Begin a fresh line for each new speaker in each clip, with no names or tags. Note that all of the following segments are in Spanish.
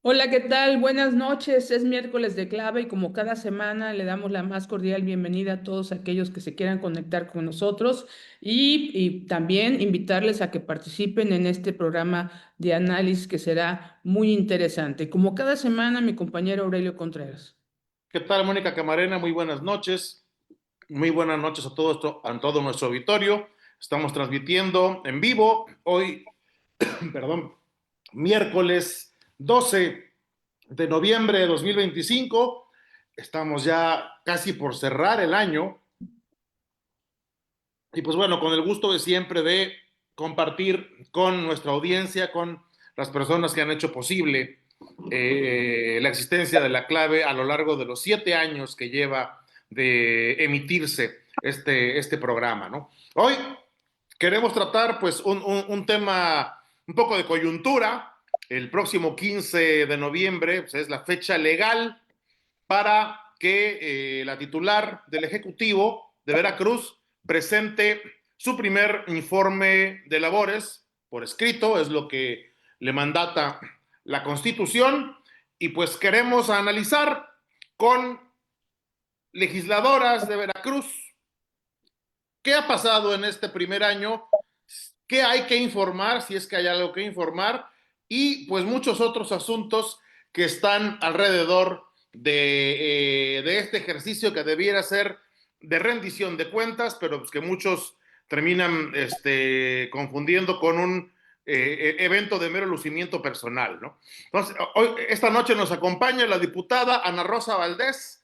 Hola, ¿qué tal? Buenas noches. Es miércoles de clave y como cada semana le damos la más cordial bienvenida a todos aquellos que se quieran conectar con nosotros y también invitarles a que participen en este programa de análisis que será muy interesante. Como cada semana, mi compañero Aurelio Contreras.
¿Qué tal, Mónica Camarena? Muy buenas noches. Muy buenas noches a todo nuestro auditorio. Estamos transmitiendo en vivo hoy, perdón, miércoles 12 de noviembre de 2025. Estamos ya casi por cerrar el año. Y pues bueno, con el gusto de siempre de compartir con nuestra audiencia, con las personas que han hecho posible la existencia de la clave a lo largo de los 7 años que lleva de emitirse este programa, ¿no? Hoy queremos tratar pues un tema un poco de coyuntura. El próximo 15 de noviembre pues, es la fecha legal para que la titular del Ejecutivo de Veracruz presente su primer informe de labores por escrito, es lo que le mandata la Constitución, y pues queremos analizar con legisladoras de Veracruz qué ha pasado en este primer año, qué hay que informar, si es que hay algo que informar, y pues muchos otros asuntos que están alrededor de este ejercicio que debiera ser de rendición de cuentas, pero pues que muchos terminan confundiendo con un evento de mero lucimiento personal, ¿no? Entonces, esta noche nos acompaña la diputada Ana Rosa Valdés,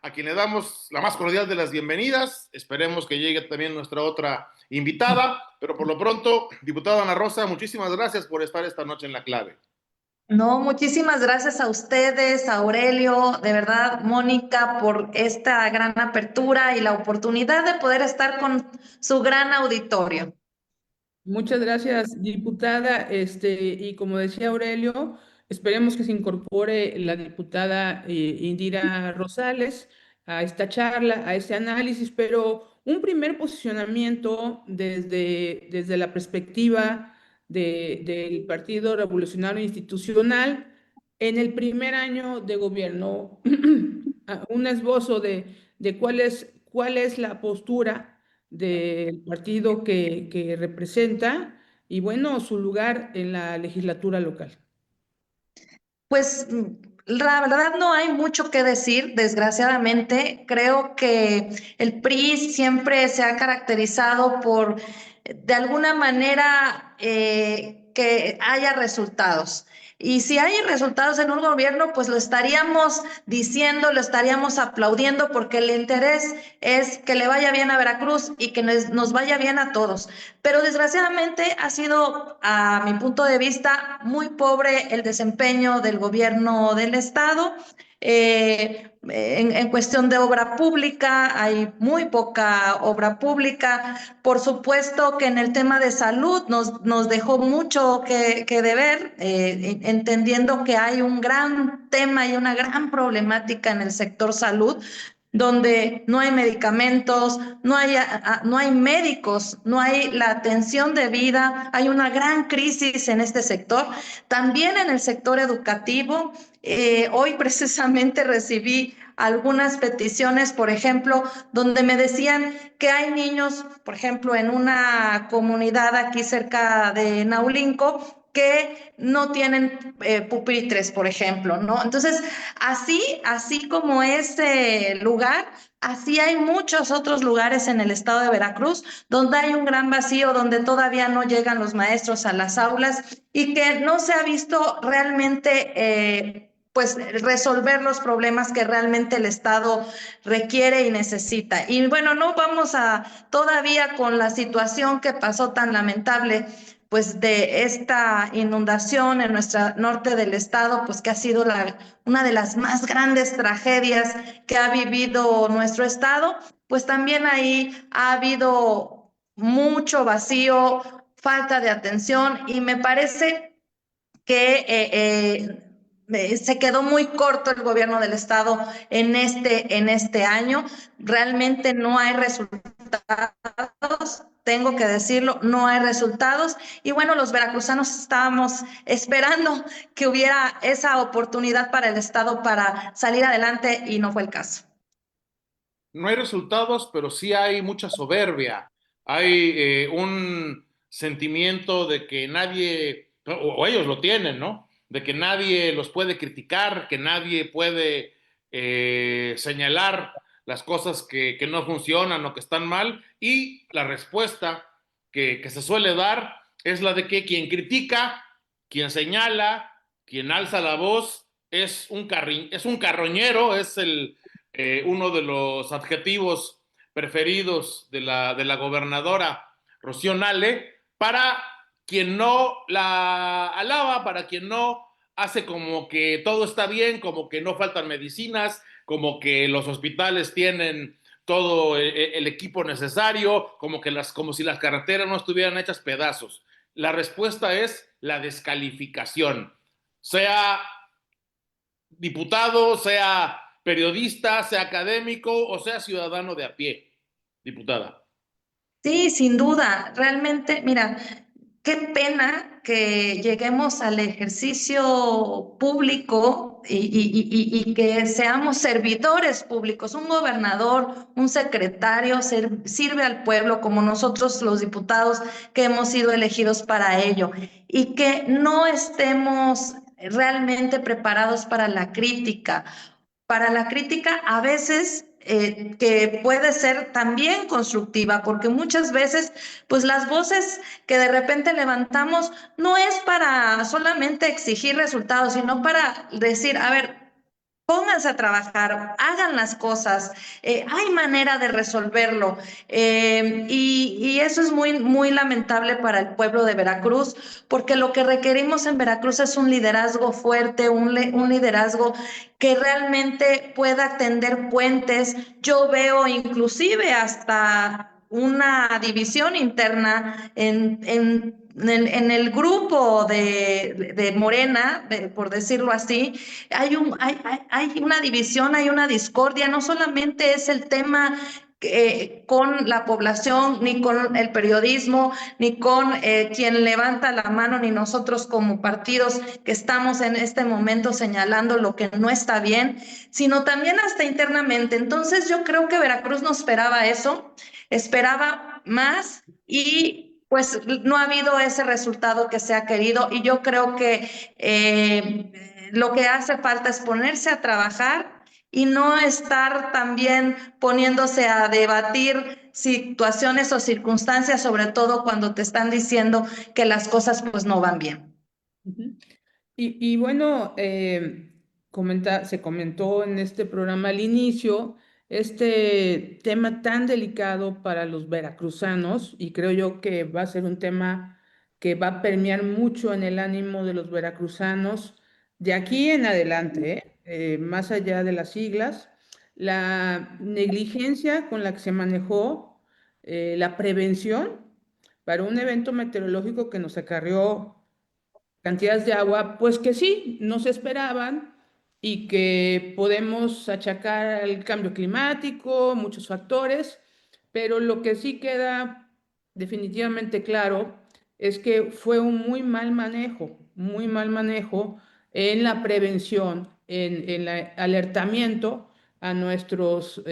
a quien le damos la más cordial de las bienvenidas. Esperemos que llegue también nuestra otra invitada, pero por lo pronto, diputada Ana Rosa, muchísimas gracias por estar esta noche en La Clave.
No, muchísimas gracias a ustedes, a Aurelio, de verdad, Mónica, por esta gran apertura y la oportunidad de poder estar con su gran auditorio.
Muchas gracias, diputada. Y como decía Aurelio, esperemos que se incorpore la diputada Indira Rosales a esta charla, a este análisis, pero un primer posicionamiento desde la perspectiva del Partido Revolucionario Institucional en el primer año de gobierno, un esbozo de cuál es la postura del partido que representa y bueno, su lugar en la legislatura local.
Pues la verdad no hay mucho que decir, desgraciadamente. Creo que el PRI siempre se ha caracterizado por, de alguna manera, que haya resultados. Y si hay resultados en un gobierno, pues lo estaríamos diciendo, lo estaríamos aplaudiendo, porque el interés es que le vaya bien a Veracruz y que nos vaya bien a todos. Pero desgraciadamente ha sido, a mi punto de vista, muy pobre el desempeño del gobierno del estado. En cuestión de obra pública, hay muy poca obra pública. Por supuesto que en el tema de salud nos dejó mucho que deber, entendiendo que hay un gran tema y una gran problemática en el sector salud, donde no hay medicamentos, no hay médicos, no hay la atención debida, hay una gran crisis en este sector. También en el sector educativo, hoy precisamente recibí algunas peticiones, por ejemplo, donde me decían que hay niños, por ejemplo, en una comunidad aquí cerca de Naulinco, que no tienen pupitres, por ejemplo, ¿no? Entonces, así como ese lugar, así hay muchos otros lugares en el estado de Veracruz donde hay un gran vacío, donde todavía no llegan los maestros a las aulas y que no se ha visto realmente pues resolver los problemas que realmente el Estado requiere y necesita. Y bueno, no vamos a todavía con la situación que pasó tan lamentable, pues de esta inundación en nuestra norte del estado, pues que ha sido una de las más grandes tragedias que ha vivido nuestro estado. Pues también ahí ha habido mucho vacío, falta de atención, y me parece que se quedó muy corto el gobierno del estado en este año. Realmente no hay resultados. tengo que decirlo, no hay resultados. Y bueno, los veracruzanos estábamos esperando que hubiera esa oportunidad para el Estado para salir adelante y no fue el caso.
No hay resultados, pero sí hay mucha soberbia. Hay un sentimiento de que nadie, o ellos lo tienen, ¿no? De que nadie los puede criticar, que nadie puede señalar las cosas que no funcionan o que están mal. Y la respuesta que se suele dar es la de que quien critica, quien señala, quien alza la voz, es un carroñero, es uno de los adjetivos preferidos de la gobernadora Rocío Nale, para quien no la alaba, para quien no hace como que todo está bien, como que no faltan medicinas, como que los hospitales tienen todo el equipo necesario, como si las carreteras no estuvieran hechas pedazos. La respuesta es la descalificación. Sea diputado, sea periodista, sea académico o sea ciudadano de a pie, diputada.
Sí, sin duda, realmente, mira, qué pena que lleguemos al ejercicio público y que seamos servidores públicos. Un gobernador, un secretario sirve al pueblo como nosotros los diputados que hemos sido elegidos para ello y que no estemos realmente preparados para la crítica a veces que puede ser también constructiva, porque muchas veces, pues las voces que de repente levantamos no es para solamente exigir resultados, sino para decir, a ver, pónganse a trabajar, hagan las cosas, hay manera de resolverlo. Y eso es muy, muy lamentable para el pueblo de Veracruz, porque lo que requerimos en Veracruz es un liderazgo fuerte, un liderazgo que realmente pueda tender puentes. Yo veo inclusive hasta una división interna en el grupo de Morena, por decirlo así, hay una división, hay una discordia, no solamente es el tema con la población, ni con el periodismo, ni con quien levanta la mano, ni nosotros como partidos que estamos en este momento señalando lo que no está bien, sino también hasta internamente. Entonces yo creo que Veracruz no esperaba eso, esperaba más y pues no ha habido ese resultado que se ha querido y yo creo que lo que hace falta es ponerse a trabajar y no estar también poniéndose a debatir situaciones o circunstancias, sobre todo cuando te están diciendo que las cosas pues no van bien.
Ujú. Y bueno, se comentó en este programa al inicio este tema tan delicado para los veracruzanos y creo yo que va a ser un tema que va a permear mucho en el ánimo de los veracruzanos de aquí en adelante, más allá de las siglas, la negligencia con la que se manejó la prevención para un evento meteorológico que nos acarreó cantidades de agua, pues que sí, no se esperaban y que podemos achacar al cambio climático, muchos factores, pero lo que sí queda definitivamente claro es que fue un muy mal manejo en la prevención, en el alertamiento a nuestros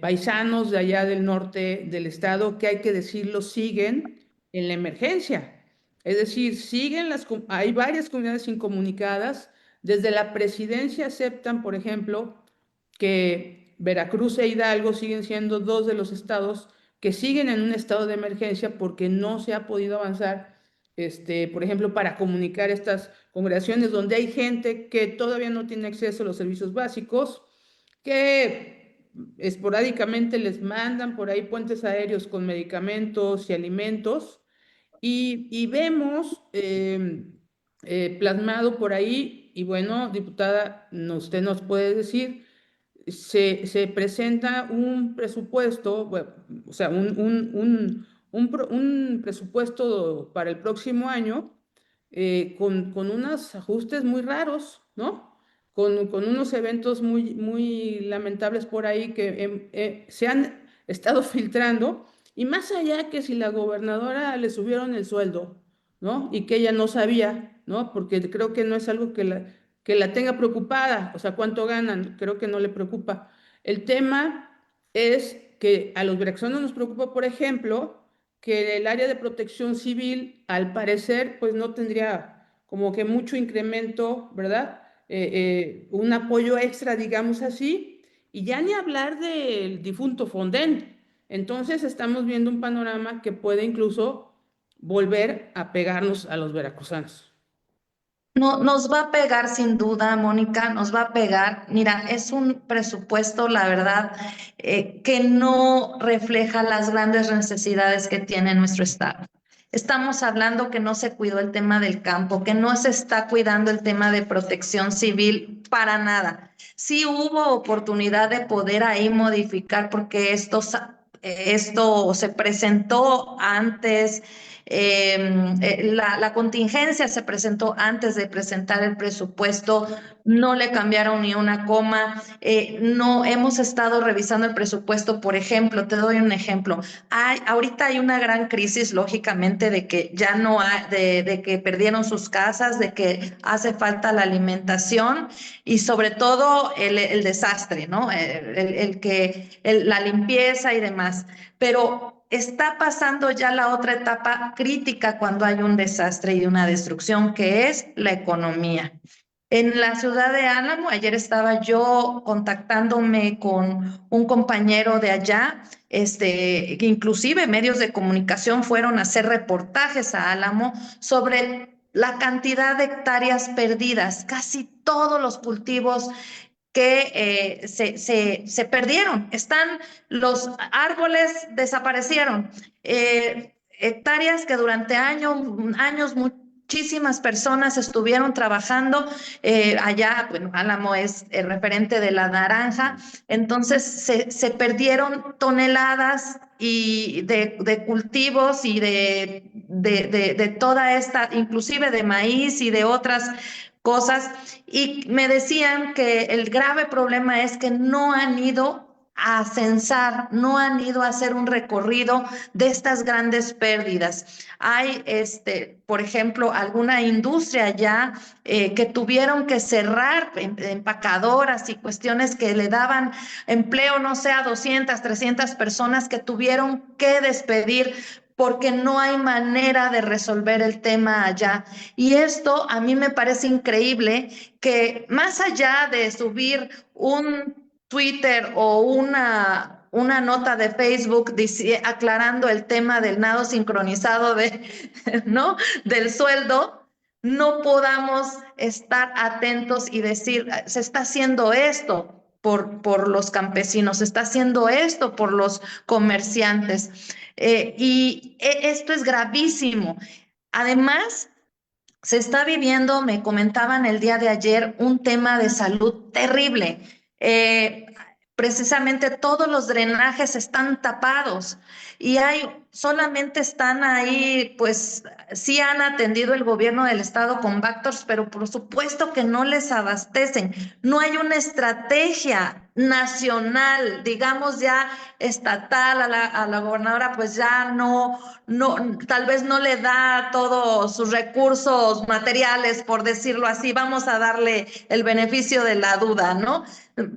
paisanos de allá del norte del estado, que hay que decirlo, siguen en la emergencia. Es decir, hay varias comunidades incomunicadas. Desde la presidencia aceptan, por ejemplo, que Veracruz e Hidalgo siguen siendo dos de los estados que siguen en un estado de emergencia porque no se ha podido avanzar, por ejemplo, para comunicar estas congregaciones donde hay gente que todavía no tiene acceso a los servicios básicos, que esporádicamente les mandan por ahí puentes aéreos con medicamentos y alimentos y vemos plasmado por ahí, y bueno, diputada, usted nos puede decir, se presenta un presupuesto, bueno, o sea, un presupuesto para el próximo año con unos ajustes muy raros, ¿no? Con unos eventos muy, muy lamentables por ahí que se han estado filtrando Y más allá que si la gobernadora le subieron el sueldo, ¿no? Y que ella no sabía, ¿no? Porque creo que no es algo que la tenga preocupada, o sea, cuánto ganan, creo que no le preocupa. El tema es que a los veracruzanos nos preocupa, por ejemplo, que el área de protección civil, al parecer, pues no tendría como que mucho incremento, ¿verdad? Un apoyo extra, digamos así, y ya ni hablar del difunto Fonden. Entonces estamos viendo un panorama que puede incluso volver a pegarnos a los veracruzanos.
No, nos va a pegar sin duda, Mónica, nos va a pegar. Mira, es un presupuesto, la verdad, que no refleja las grandes necesidades que tiene nuestro estado. Estamos hablando que no se cuidó el tema del campo, que no se está cuidando el tema de protección civil para nada. Sí hubo oportunidad de poder ahí modificar porque esto se presentó antes, la contingencia se presentó antes de presentar el presupuesto, no le cambiaron ni una coma, no hemos estado revisando el presupuesto, por ejemplo, te doy un ejemplo, ahorita hay una gran crisis, lógicamente, de que ya no hay, de que perdieron sus casas, de que hace falta la alimentación y sobre todo el desastre, ¿no? La limpieza y demás. Pero está pasando ya la otra etapa crítica cuando hay un desastre y una destrucción, que es la economía. En la ciudad de Álamo, ayer estaba yo contactándome con un compañero de allá, que inclusive medios de comunicación fueron a hacer reportajes a Álamo sobre la cantidad de hectáreas perdidas, casi todos los cultivos que se perdieron. Los árboles desaparecieron. Hectáreas que durante años muchísimas personas estuvieron trabajando allá. Bueno, Álamo es el referente de la naranja, entonces se perdieron toneladas y de cultivos y de toda esta, inclusive de maíz y de otras cosas, y me decían que el grave problema es que no han ido a censar, no han ido a hacer un recorrido de estas grandes pérdidas. Hay, por ejemplo, alguna industria ya que tuvieron que cerrar, empacadoras y cuestiones que le daban empleo, no sé, a 200, 300 personas que tuvieron que despedir porque no hay manera de resolver el tema allá. Y esto a mí me parece increíble que más allá de subir un Twitter o una nota de Facebook aclarando el tema del nado sincronizado ¿no? del sueldo, no podamos estar atentos y decir, se está haciendo esto por los campesinos, se está haciendo esto por los comerciantes. Esto es gravísimo. Además, se está viviendo, me comentaban el día de ayer, un tema de salud terrible. Eh, Precisamente todos los drenajes están tapados y solamente están ahí, pues sí han atendido el gobierno del estado con Bactors, pero por supuesto que no les abastecen. No hay una estrategia nacional, digamos ya estatal, a la gobernadora, pues ya no, tal vez no le da todos sus recursos materiales, por decirlo así, vamos a darle el beneficio de la duda, ¿no?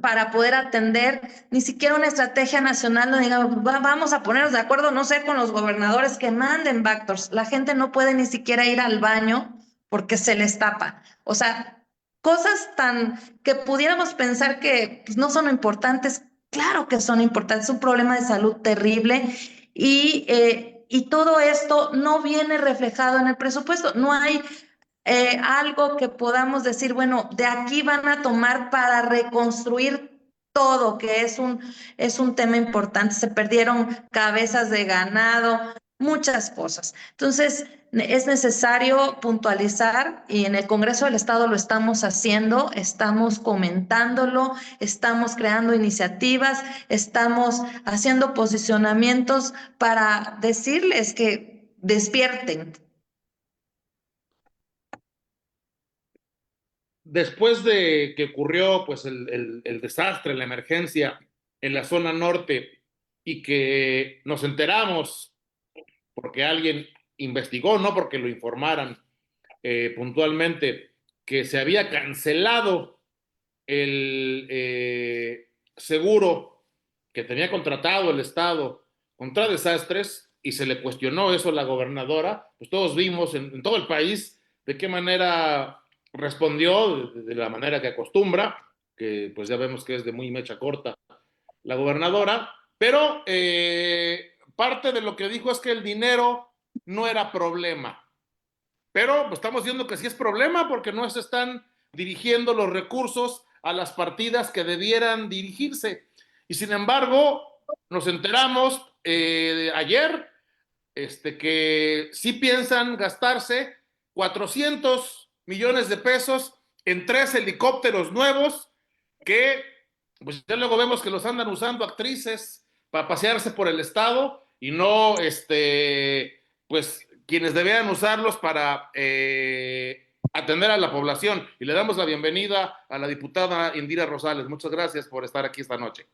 Para poder atender, ni siquiera una estrategia nacional, no digamos, vamos a ponernos de acuerdo, no sé, con los gobernadores que manden Bactors. La gente no puede ni siquiera ir al baño porque se les tapa. O sea, cosas tan que pudiéramos pensar que pues, no son importantes, claro que son importantes, es un problema de salud terrible y todo esto no viene reflejado en el presupuesto. No hay algo que podamos decir, bueno, de aquí van a tomar para reconstruir todo, que es un tema importante. Se perdieron cabezas de ganado, muchas cosas. Entonces, es necesario puntualizar y en el Congreso del Estado lo estamos haciendo, estamos comentándolo, estamos creando iniciativas, estamos haciendo posicionamientos para decirles que despierten.
Después de que ocurrió pues, el desastre, la emergencia en la zona norte, y que nos enteramos porque alguien investigó, no porque lo informaran puntualmente, que se había cancelado el seguro que tenía contratado el Estado contra desastres y se le cuestionó eso a la gobernadora, pues todos vimos en todo el país de qué manera respondió, de la manera que acostumbra, que pues ya vemos que es de muy mecha corta la gobernadora, pero parte de lo que dijo es que el dinero no era problema, pero pues, estamos viendo que sí es problema porque no se están dirigiendo los recursos a las partidas que debieran dirigirse. Y sin embargo, nos enteramos ayer que sí piensan gastarse 400 millones de pesos en 3 helicópteros nuevos que pues ya luego vemos que los andan usando actrices para pasearse por el estado y no pues quienes debían usarlos para atender a la población. Y le damos la bienvenida a la diputada Indira Rosales. Muchas gracias por estar aquí esta noche.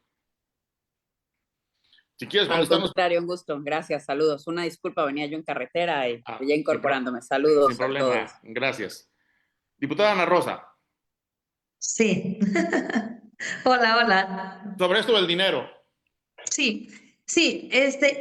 Si quieres
Al
contestarnos.
contrario, un gusto. Gracias, saludos. Una disculpa, venía yo en carretera y ya incorporándome.
Sin
Saludos
problema.
a todos.
Gracias. Diputada Ana Rosa.
Sí. Hola, hola.
Sobre esto del dinero.
Sí, sí,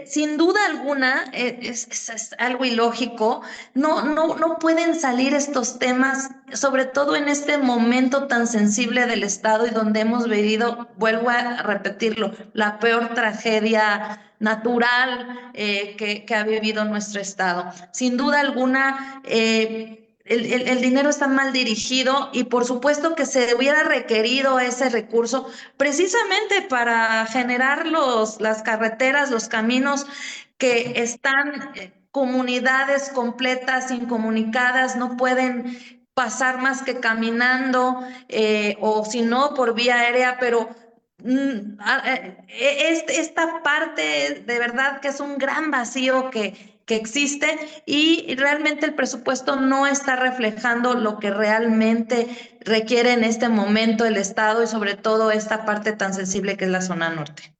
sin duda alguna es algo ilógico. No pueden salir estos temas, sobre todo en este momento tan sensible del Estado y donde hemos vivido, vuelvo a repetirlo, la peor tragedia natural que ha vivido nuestro Estado. Sin duda alguna, el dinero está mal dirigido y por supuesto que se hubiera requerido ese recurso precisamente para generar las carreteras, los caminos que están comunidades completas, incomunicadas, no pueden pasar más que caminando o si no por vía aérea, pero esta parte de verdad que es un gran vacío que existe y realmente el presupuesto no está reflejando lo que realmente requiere en este momento el Estado y sobre todo esta parte tan sensible que es la zona norte.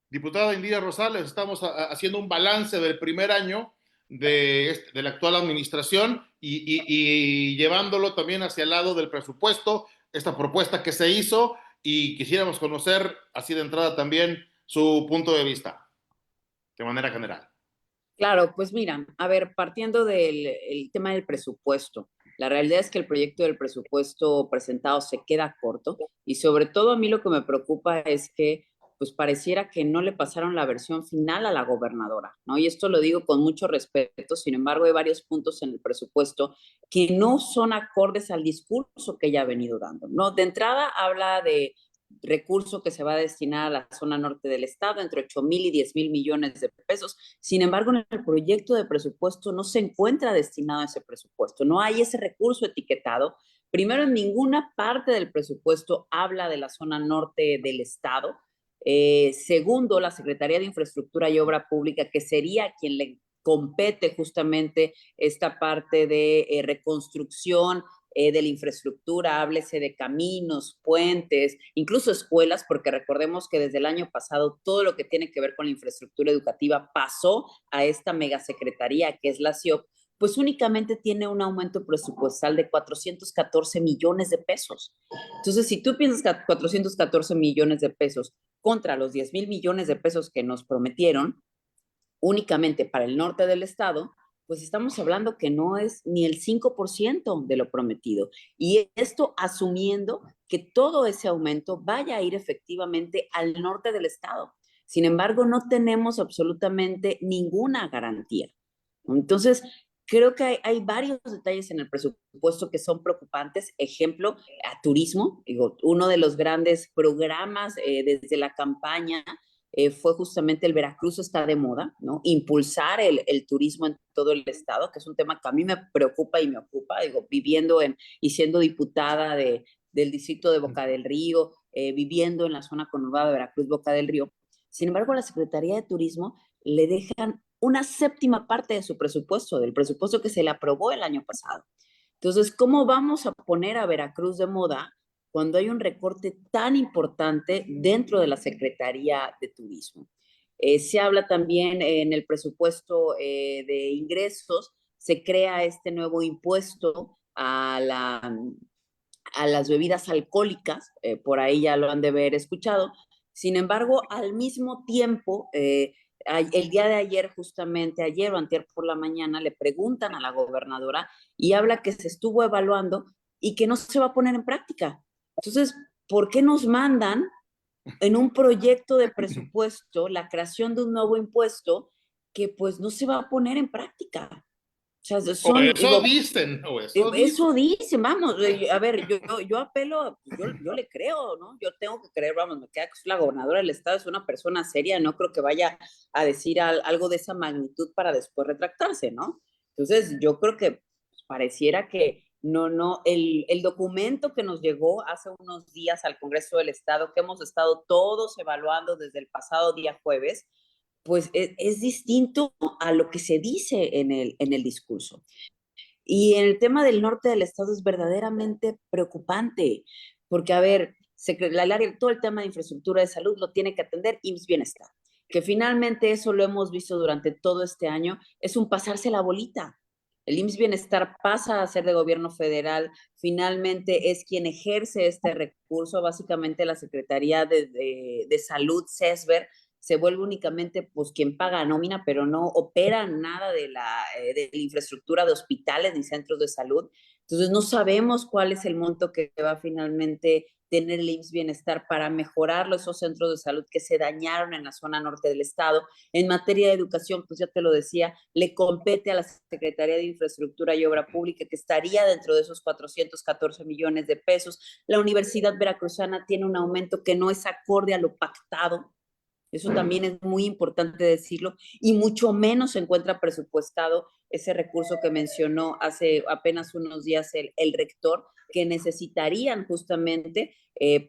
Diputada Indira Rosales, estamos haciendo un balance del primer año de la actual administración y llevándolo también hacia el lado del presupuesto, esta propuesta que se hizo, y quisiéramos conocer así de entrada también su punto de vista, de manera general.
Claro, pues mira, a ver, partiendo del tema del presupuesto, la realidad es que el proyecto del presupuesto presentado se queda corto y sobre todo a mí lo que me preocupa es que pues pareciera que no le pasaron la versión final a la gobernadora, ¿no? Y esto lo digo con mucho respeto, sin embargo hay varios puntos en el presupuesto que no son acordes al discurso que ella ha venido dando, ¿no? De entrada habla de recurso que se va a destinar a la zona norte del estado, entre 8,000 y 10,000 millones de pesos. Sin embargo, en el proyecto de presupuesto no se encuentra destinado a ese presupuesto, no hay ese recurso etiquetado. Primero, en ninguna parte del presupuesto habla de la zona norte del estado. Segundo, la Secretaría de Infraestructura y Obra Pública, que sería quien le compete justamente esta parte de reconstrucción de la infraestructura, háblese de caminos, puentes, incluso escuelas, porque recordemos que desde el año pasado todo lo que tiene que ver con la infraestructura educativa pasó a esta megasecretaría que es la CIOP, pues únicamente tiene un aumento presupuestal de 414 millones de pesos. Entonces, si tú piensas que 414 millones de pesos contra los 10,000 millones de pesos que nos prometieron, únicamente para el norte del estado, pues estamos hablando que no es ni el 5% de lo prometido. Y esto asumiendo que todo ese aumento vaya a ir efectivamente al norte del estado. Sin embargo, no tenemos absolutamente ninguna garantía. Entonces, creo que hay varios detalles en el presupuesto que son preocupantes. Ejemplo, a turismo. Digo, uno de los grandes programas desde la campaña fue justamente el Veracruz está de moda, ¿no? Impulsar el turismo en todo el estado, que es un tema que a mí me preocupa y me ocupa, digo, viviendo y siendo diputada del distrito de Boca del Río, viviendo en la zona conurbada de Veracruz, Boca del Río. Sin embargo, a la Secretaría de Turismo le dejan una séptima parte de su presupuesto, del presupuesto que se le aprobó el año pasado. Entonces, ¿cómo vamos a poner a Veracruz de moda cuando hay un recorte tan importante dentro de la Secretaría de Turismo? Se habla también en el presupuesto de ingresos, se crea este nuevo impuesto a las bebidas alcohólicas, por ahí ya lo han de haber escuchado. Sin embargo, al mismo tiempo, el día de ayer, justamente ayer o antier por la mañana, le preguntan a la gobernadora y habla que se estuvo evaluando y que no se va a poner en práctica. Entonces, ¿por qué nos mandan en un proyecto de presupuesto la creación de un nuevo impuesto que pues no se va a poner en práctica? O sea,
O
son,
eso
digo,
dicen, o eso
eso
dicen.
dicen, vamos, a ver, yo apelo, yo le creo, ¿no? Yo tengo que creer, vamos, me queda que es la gobernadora del estado, es una persona seria, no creo que vaya a decir algo de esa magnitud para después retractarse, ¿no? Entonces, yo creo que pareciera que el documento que nos llegó hace unos días al Congreso del Estado, que hemos estado todos evaluando desde el pasado día jueves, pues es distinto a lo que se dice en el discurso. Y en el tema del norte del estado es verdaderamente preocupante, porque, a ver, todo el tema de infraestructura de salud lo tiene que atender IMSS Bienestar, que finalmente eso lo hemos visto durante todo este año, es un pasarse la bolita. El IMSS Bienestar pasa a ser de gobierno federal, finalmente es quien ejerce este recurso, básicamente la Secretaría de Salud, CESBER, se vuelve únicamente pues quien paga nómina, pero no opera nada de la infraestructura de hospitales ni centros de salud. Entonces no sabemos cuál es el monto que va a finalmente tener el IMSS Bienestar para mejorar esos centros de salud que se dañaron en la zona norte del estado. En materia de educación, pues ya te lo decía, le compete a la Secretaría de Infraestructura y Obra Pública, que estaría dentro de esos 414 millones de pesos. La Universidad Veracruzana tiene un aumento que no es acorde a lo pactado. Eso también es muy importante decirlo, y mucho menos se encuentra presupuestado ese recurso que mencionó hace apenas unos días el rector, que necesitarían justamente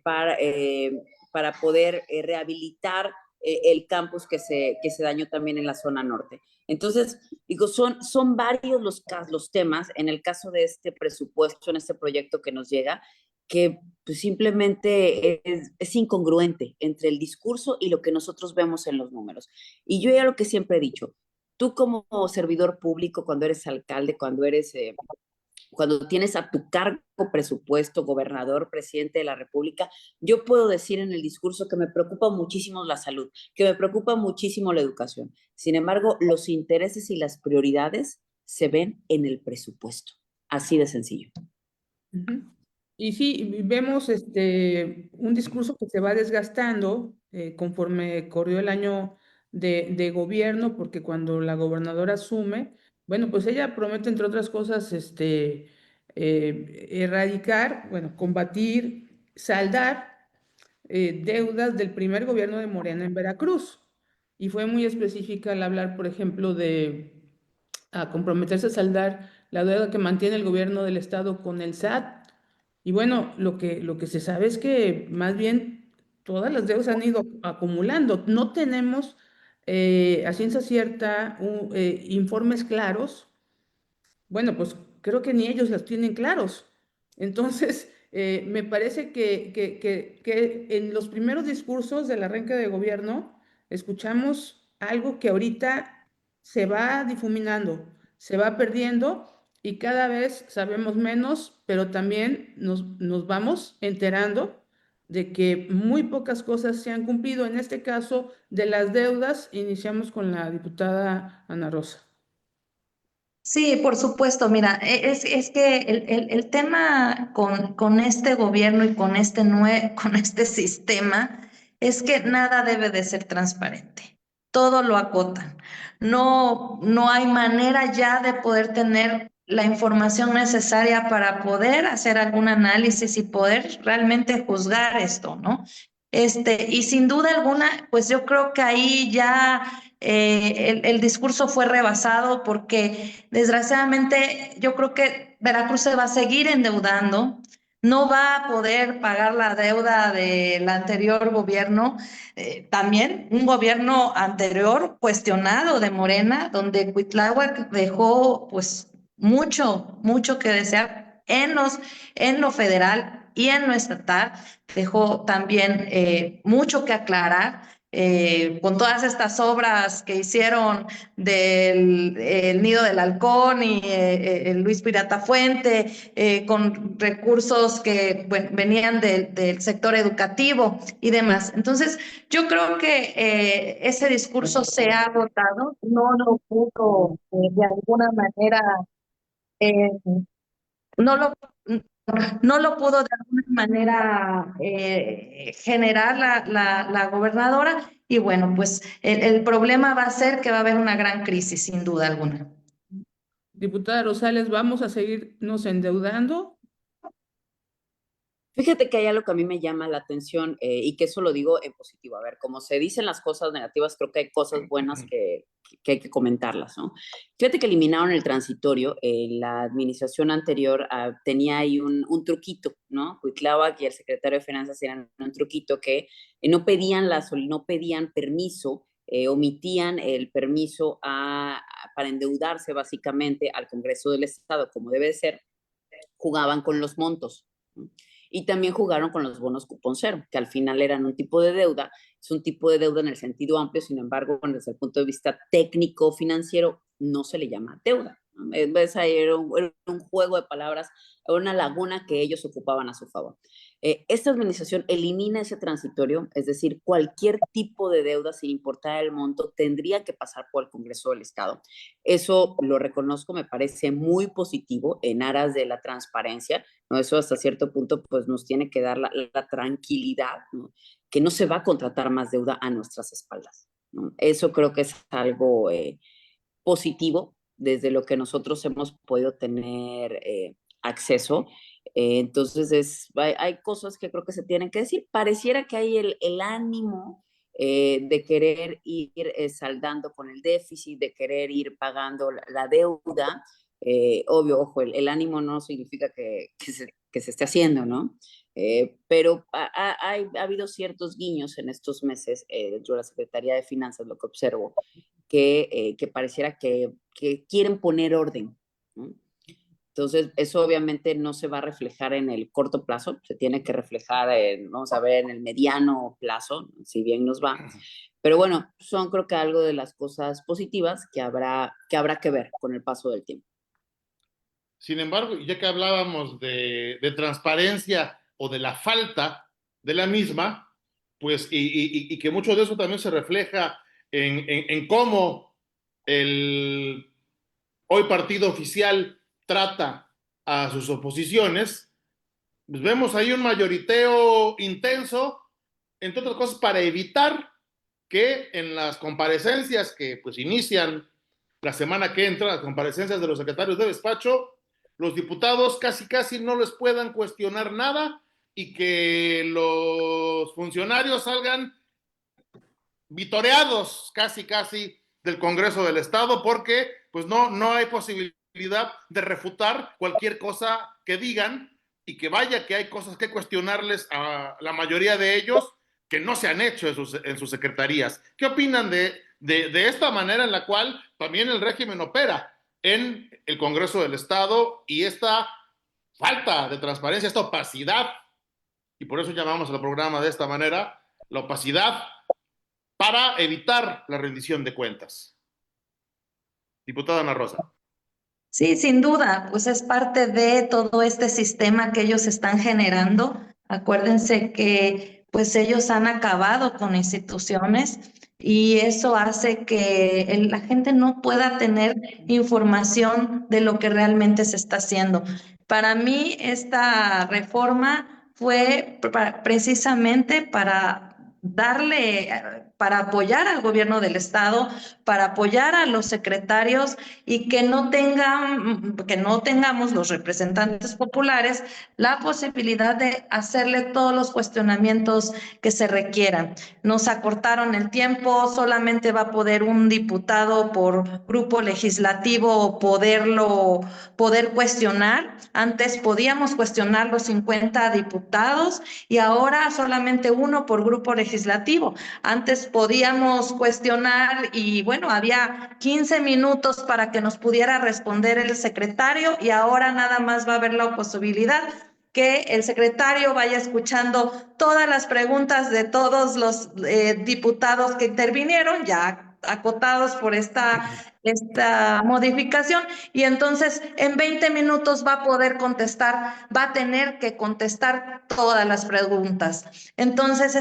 para poder rehabilitar el campus que se dañó también en la zona norte. Entonces, digo, son varios los temas en el caso de este presupuesto, en este proyecto que nos llega, que pues simplemente es incongruente entre el discurso y lo que nosotros vemos en los números. Y yo ya lo que siempre he dicho, tú como servidor público, cuando eres alcalde, cuando tienes a tu cargo presupuesto, gobernador, presidente de la República, yo puedo decir en el discurso que me preocupa muchísimo la salud, que me preocupa muchísimo la educación. Sin embargo, los intereses y las prioridades se ven en el presupuesto. Así de sencillo.
Ujú. Y sí, vemos un discurso que se va desgastando conforme corrió el año de gobierno, porque cuando la gobernadora asume, bueno, pues ella promete, entre otras cosas, erradicar, bueno, combatir, saldar deudas del primer gobierno de Morena en Veracruz. Y fue muy específica al hablar, por ejemplo, de comprometerse a saldar la deuda que mantiene el gobierno del estado con el SAT. Y bueno, lo que se sabe es que más bien todas las deudas han ido acumulando. No tenemos a ciencia cierta informes claros. Bueno, pues creo que ni ellos las tienen claros. Entonces, me parece que en los primeros discursos del arranque de gobierno escuchamos algo que ahorita se va difuminando, se va perdiendo y cada vez sabemos menos, pero también nos vamos enterando de que muy pocas cosas se han cumplido. En este caso, de las deudas, iniciamos con la diputada Ana Rosa.
Sí, por supuesto. Mira, es que el tema con este gobierno y con con este sistema es que nada debe de ser transparente. Todo lo acotan. No hay manera ya de poder tener la información necesaria para poder hacer algún análisis y poder realmente juzgar esto, ¿no? Y sin duda alguna, pues yo creo que ahí ya el discurso fue rebasado porque desgraciadamente yo creo que Veracruz se va a seguir endeudando, no va a poder pagar la deuda del anterior gobierno, también un gobierno anterior cuestionado de Morena, donde Cuitláhuac dejó pues mucho que desear en lo federal y en lo estatal, dejó también mucho que aclarar. con todas estas obras que hicieron del el Nido del Halcón y el Luis Pirata Fuente, con recursos que venían del sector educativo y demás. Entonces, yo creo que ese discurso se ha agotado, no lo pudo de alguna manera, eh, no lo, no lo pudo de alguna manera generar la gobernadora y bueno, pues el problema va a ser que va a haber una gran crisis, sin duda alguna.
Diputada Rosales, ¿vamos a seguirnos endeudando?
Fíjate que hay algo que a mí me llama la atención y que eso lo digo en positivo. A ver, como se dicen las cosas negativas, creo que hay cosas buenas que hay que comentarlas, ¿no? Fíjate que eliminaron el transitorio. La administración anterior tenía ahí un truquito, ¿no? Cuitláhuac y el secretario de Finanzas tenían un truquito que no pedían permiso, omitían el permiso para endeudarse básicamente al Congreso del Estado, como debe de ser, jugaban con los montos, ¿no? Y también jugaron con los bonos cupón cero, que al final eran un tipo de deuda, es un tipo de deuda en el sentido amplio, sin embargo, desde el punto de vista técnico financiero, no se le llama deuda, ¿no? Era un juego de palabras, una laguna que ellos ocupaban a su favor. Esta administración elimina ese transitorio, es decir, cualquier tipo de deuda, sin importar el monto, tendría que pasar por el Congreso del Estado. Eso lo reconozco, me parece muy positivo en aras de la transparencia, ¿no? Eso hasta cierto punto pues nos tiene que dar la tranquilidad, ¿no? Que no se va a contratar más deuda a nuestras espaldas, ¿no? Eso creo que es algo positivo desde lo que nosotros hemos podido tener acceso. Entonces, hay cosas que creo que se tienen que decir. Pareciera que hay el ánimo de querer ir saldando con el déficit, de querer ir pagando la deuda. Obvio, ojo, el ánimo no significa que se esté haciendo, ¿no? Pero ha habido ciertos guiños en estos meses dentro de la Secretaría de Finanzas, lo que observo, que pareciera que quieren poner orden, ¿no? Entonces, eso obviamente no se va a reflejar en el corto plazo, se tiene que reflejar, vamos a ver, en el mediano plazo, si bien nos va. Pero bueno, son creo que algo de las cosas positivas que habrá que ver con el paso del tiempo.
Sin embargo, ya que hablábamos de transparencia o de la falta de la misma, pues, y que mucho de eso también se refleja en cómo el hoy partido oficial trata a sus oposiciones, pues vemos ahí un mayoriteo intenso, entre otras cosas, para evitar que en las comparecencias que pues inician la semana que entra, las comparecencias de los secretarios de despacho, los diputados casi no les puedan cuestionar nada y que los funcionarios salgan vitoreados casi del Congreso del Estado porque pues no hay posibilidad de refutar cualquier cosa que digan y que vaya que hay cosas que cuestionarles a la mayoría de ellos que no se han hecho en sus secretarías. ¿Qué opinan de esta manera en la cual también el régimen opera en el Congreso del Estado y esta falta de transparencia, esta opacidad, y por eso llamamos al programa de esta manera, la opacidad para evitar la rendición de cuentas? Diputada Ana Rosa.
Sí, sin duda, pues es parte de todo este sistema que ellos están generando. Acuérdense que pues ellos han acabado con instituciones y eso hace que la gente no pueda tener información de lo que realmente se está haciendo. Para mí, esta reforma fue precisamente para para apoyar al gobierno del estado, para apoyar a los secretarios y que no tengamos los representantes populares la posibilidad de hacerle todos los cuestionamientos que se requieran. Nos acortaron el tiempo, solamente va a poder un diputado por grupo legislativo poder cuestionar. Antes podíamos cuestionar los 50 diputados y ahora solamente uno por grupo legislativo. Antes podíamos cuestionar y bueno, había 15 minutos para que nos pudiera responder el secretario y ahora nada más va a haber la posibilidad que el secretario vaya escuchando todas las preguntas de todos los diputados que intervinieron, ya acotados por esta modificación, y entonces en 20 minutos va a poder contestar, va a tener que contestar todas las preguntas. Entonces,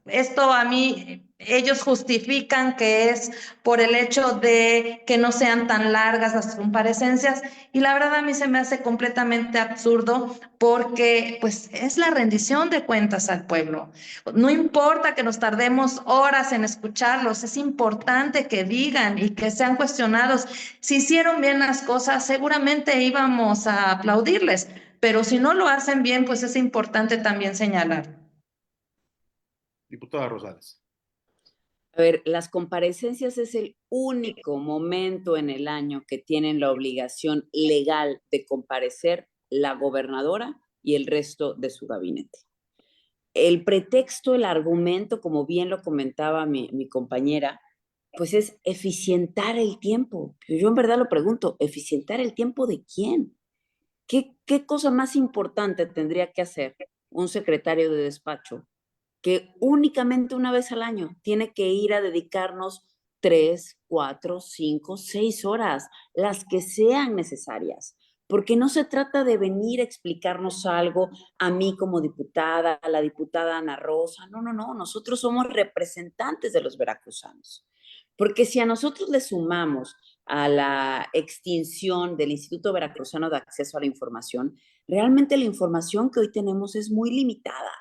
esto a mí, ellos justifican que es por el hecho de que no sean tan largas las comparecencias, y la verdad a mí se me hace completamente absurdo, porque pues es la rendición de cuentas al pueblo. No importa que nos tardemos horas en escucharlos, es importante que digan y que sean cuestionados. Si hicieron bien las cosas, seguramente íbamos a aplaudirles, pero si no lo hacen bien, pues es importante también señalar.
Diputada Rosales.
A ver, las comparecencias es el único momento en el año que tienen la obligación legal de comparecer la gobernadora y el resto de su gabinete. El pretexto, el argumento, como bien lo comentaba mi compañera, pues es eficientar el tiempo. Pero yo en verdad lo pregunto, ¿eficientar el tiempo de quién? ¿Qué cosa más importante tendría que hacer un secretario de despacho que únicamente una vez al año tiene que ir a dedicarnos 3, 4, 5, 6 horas, las que sean necesarias? Porque no se trata de venir a explicarnos algo a mí como diputada, a la diputada Ana Rosa. No, no, no. Nosotros somos representantes de los veracruzanos. Porque si a nosotros le sumamos a la extinción del Instituto Veracruzano de Acceso a la Información, realmente la información que hoy tenemos es muy limitada.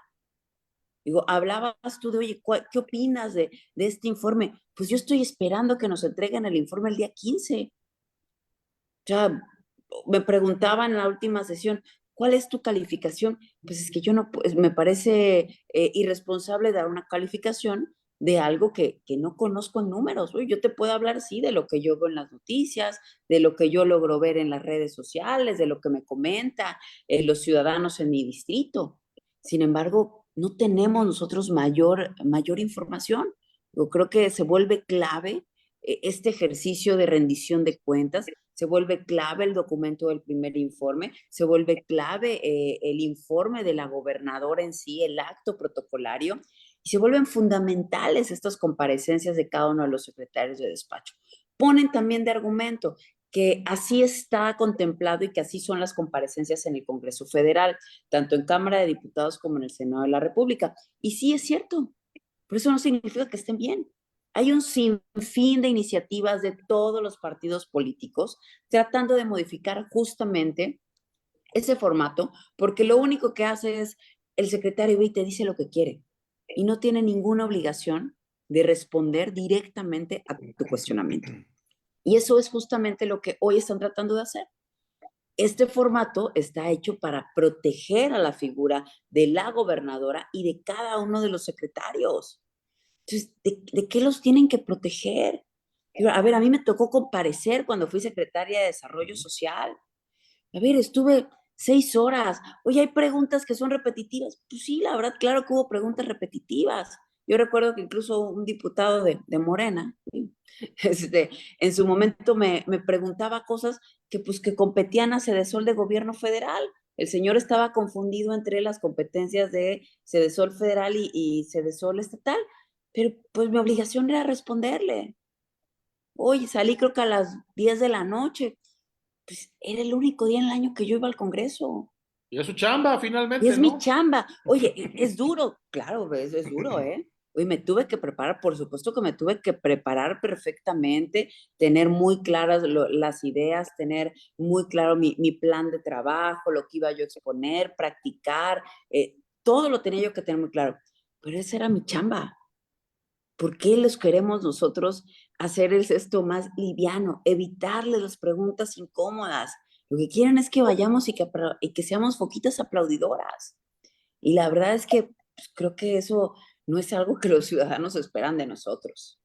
Digo, hablabas tú de, oye, ¿qué opinas de este informe? Pues yo estoy esperando que nos entreguen el informe el día 15. O sea, me preguntaban en la última sesión, ¿cuál es tu calificación? Pues es que yo no, pues me parece irresponsable dar una calificación de algo que no conozco en números. Oye, yo te puedo hablar, sí, de lo que yo veo en las noticias, de lo que yo logro ver en las redes sociales, de lo que me comentan los ciudadanos en mi distrito. Sin embargo, no tenemos nosotros mayor información. Yo creo que se vuelve clave este ejercicio de rendición de cuentas, se vuelve clave el documento del primer informe, se vuelve clave el informe de la gobernadora en sí, el acto protocolario, y se vuelven fundamentales estas comparecencias de cada uno de los secretarios de despacho. Ponen también de argumento que así está contemplado y que así son las comparecencias en el Congreso Federal, tanto en Cámara de Diputados como en el Senado de la República. Y sí es cierto, pero eso no significa que estén bien. Hay un sinfín de iniciativas de todos los partidos políticos tratando de modificar justamente ese formato, porque lo único que hace es el secretario y te dice lo que quiere y no tiene ninguna obligación de responder directamente a tu cuestionamiento. Y eso es justamente lo que hoy están tratando de hacer. Este formato está hecho para proteger a la figura de la gobernadora y de cada uno de los secretarios. Entonces, ¿de qué los tienen que proteger? A ver, a mí me tocó comparecer cuando fui secretaria de Desarrollo Social. A ver, estuve 6 horas. Oye, hay preguntas que son repetitivas. Pues sí, la verdad, claro que hubo preguntas repetitivas. Yo recuerdo que incluso un diputado de Morena, en su momento me preguntaba cosas que pues que competían a Sedesol de gobierno federal. El señor estaba confundido entre las competencias de Sedesol federal y Sedesol estatal, pero pues mi obligación era responderle. Oye, salí creo que a las 10 de la noche, pues era el único día en el año que yo iba al Congreso.
Y es su chamba,
Y
finalmente,
es
¿no?
mi chamba. Oye, es duro, claro, es duro, ¿eh? Oye, me tuve que preparar, por supuesto que me tuve que preparar perfectamente, tener muy claras las ideas, tener muy claro mi plan de trabajo, lo que iba yo a exponer, practicar, todo lo tenía yo que tener muy claro. Pero esa era mi chamba. ¿Por qué les queremos nosotros hacer esto más liviano? Evitarles las preguntas incómodas. Lo que quieren es que vayamos y que seamos foquitas aplaudidoras. Y la verdad es que pues, creo que eso no es algo que los ciudadanos esperan de nosotros.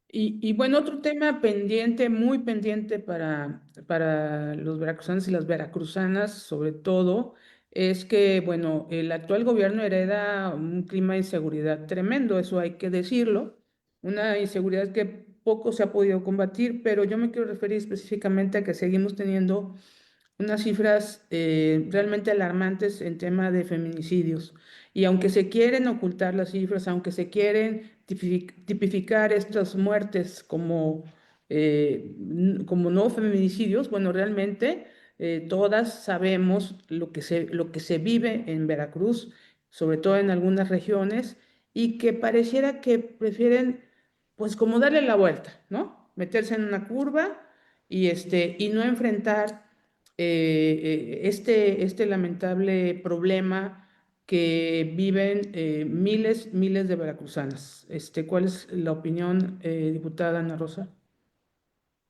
Y bueno, otro tema pendiente, muy pendiente para los veracruzanos y las veracruzanas, sobre todo, es que, bueno, el actual gobierno hereda un clima de inseguridad tremendo, eso hay que decirlo, una inseguridad que poco se ha podido combatir, pero yo me quiero referir específicamente a que seguimos teniendo unas cifras realmente alarmantes en tema de feminicidios. Y aunque se quieren ocultar las cifras, aunque se quieren tipificar estas muertes como no feminicidios, bueno, realmente todas sabemos lo que se vive en Veracruz, sobre todo en algunas regiones, y que pareciera que prefieren, pues, como darle la vuelta, ¿no? Meterse en una curva y no enfrentar este lamentable problema que viven miles de veracruzanas. ¿Cuál es la opinión, diputada Ana Rosa?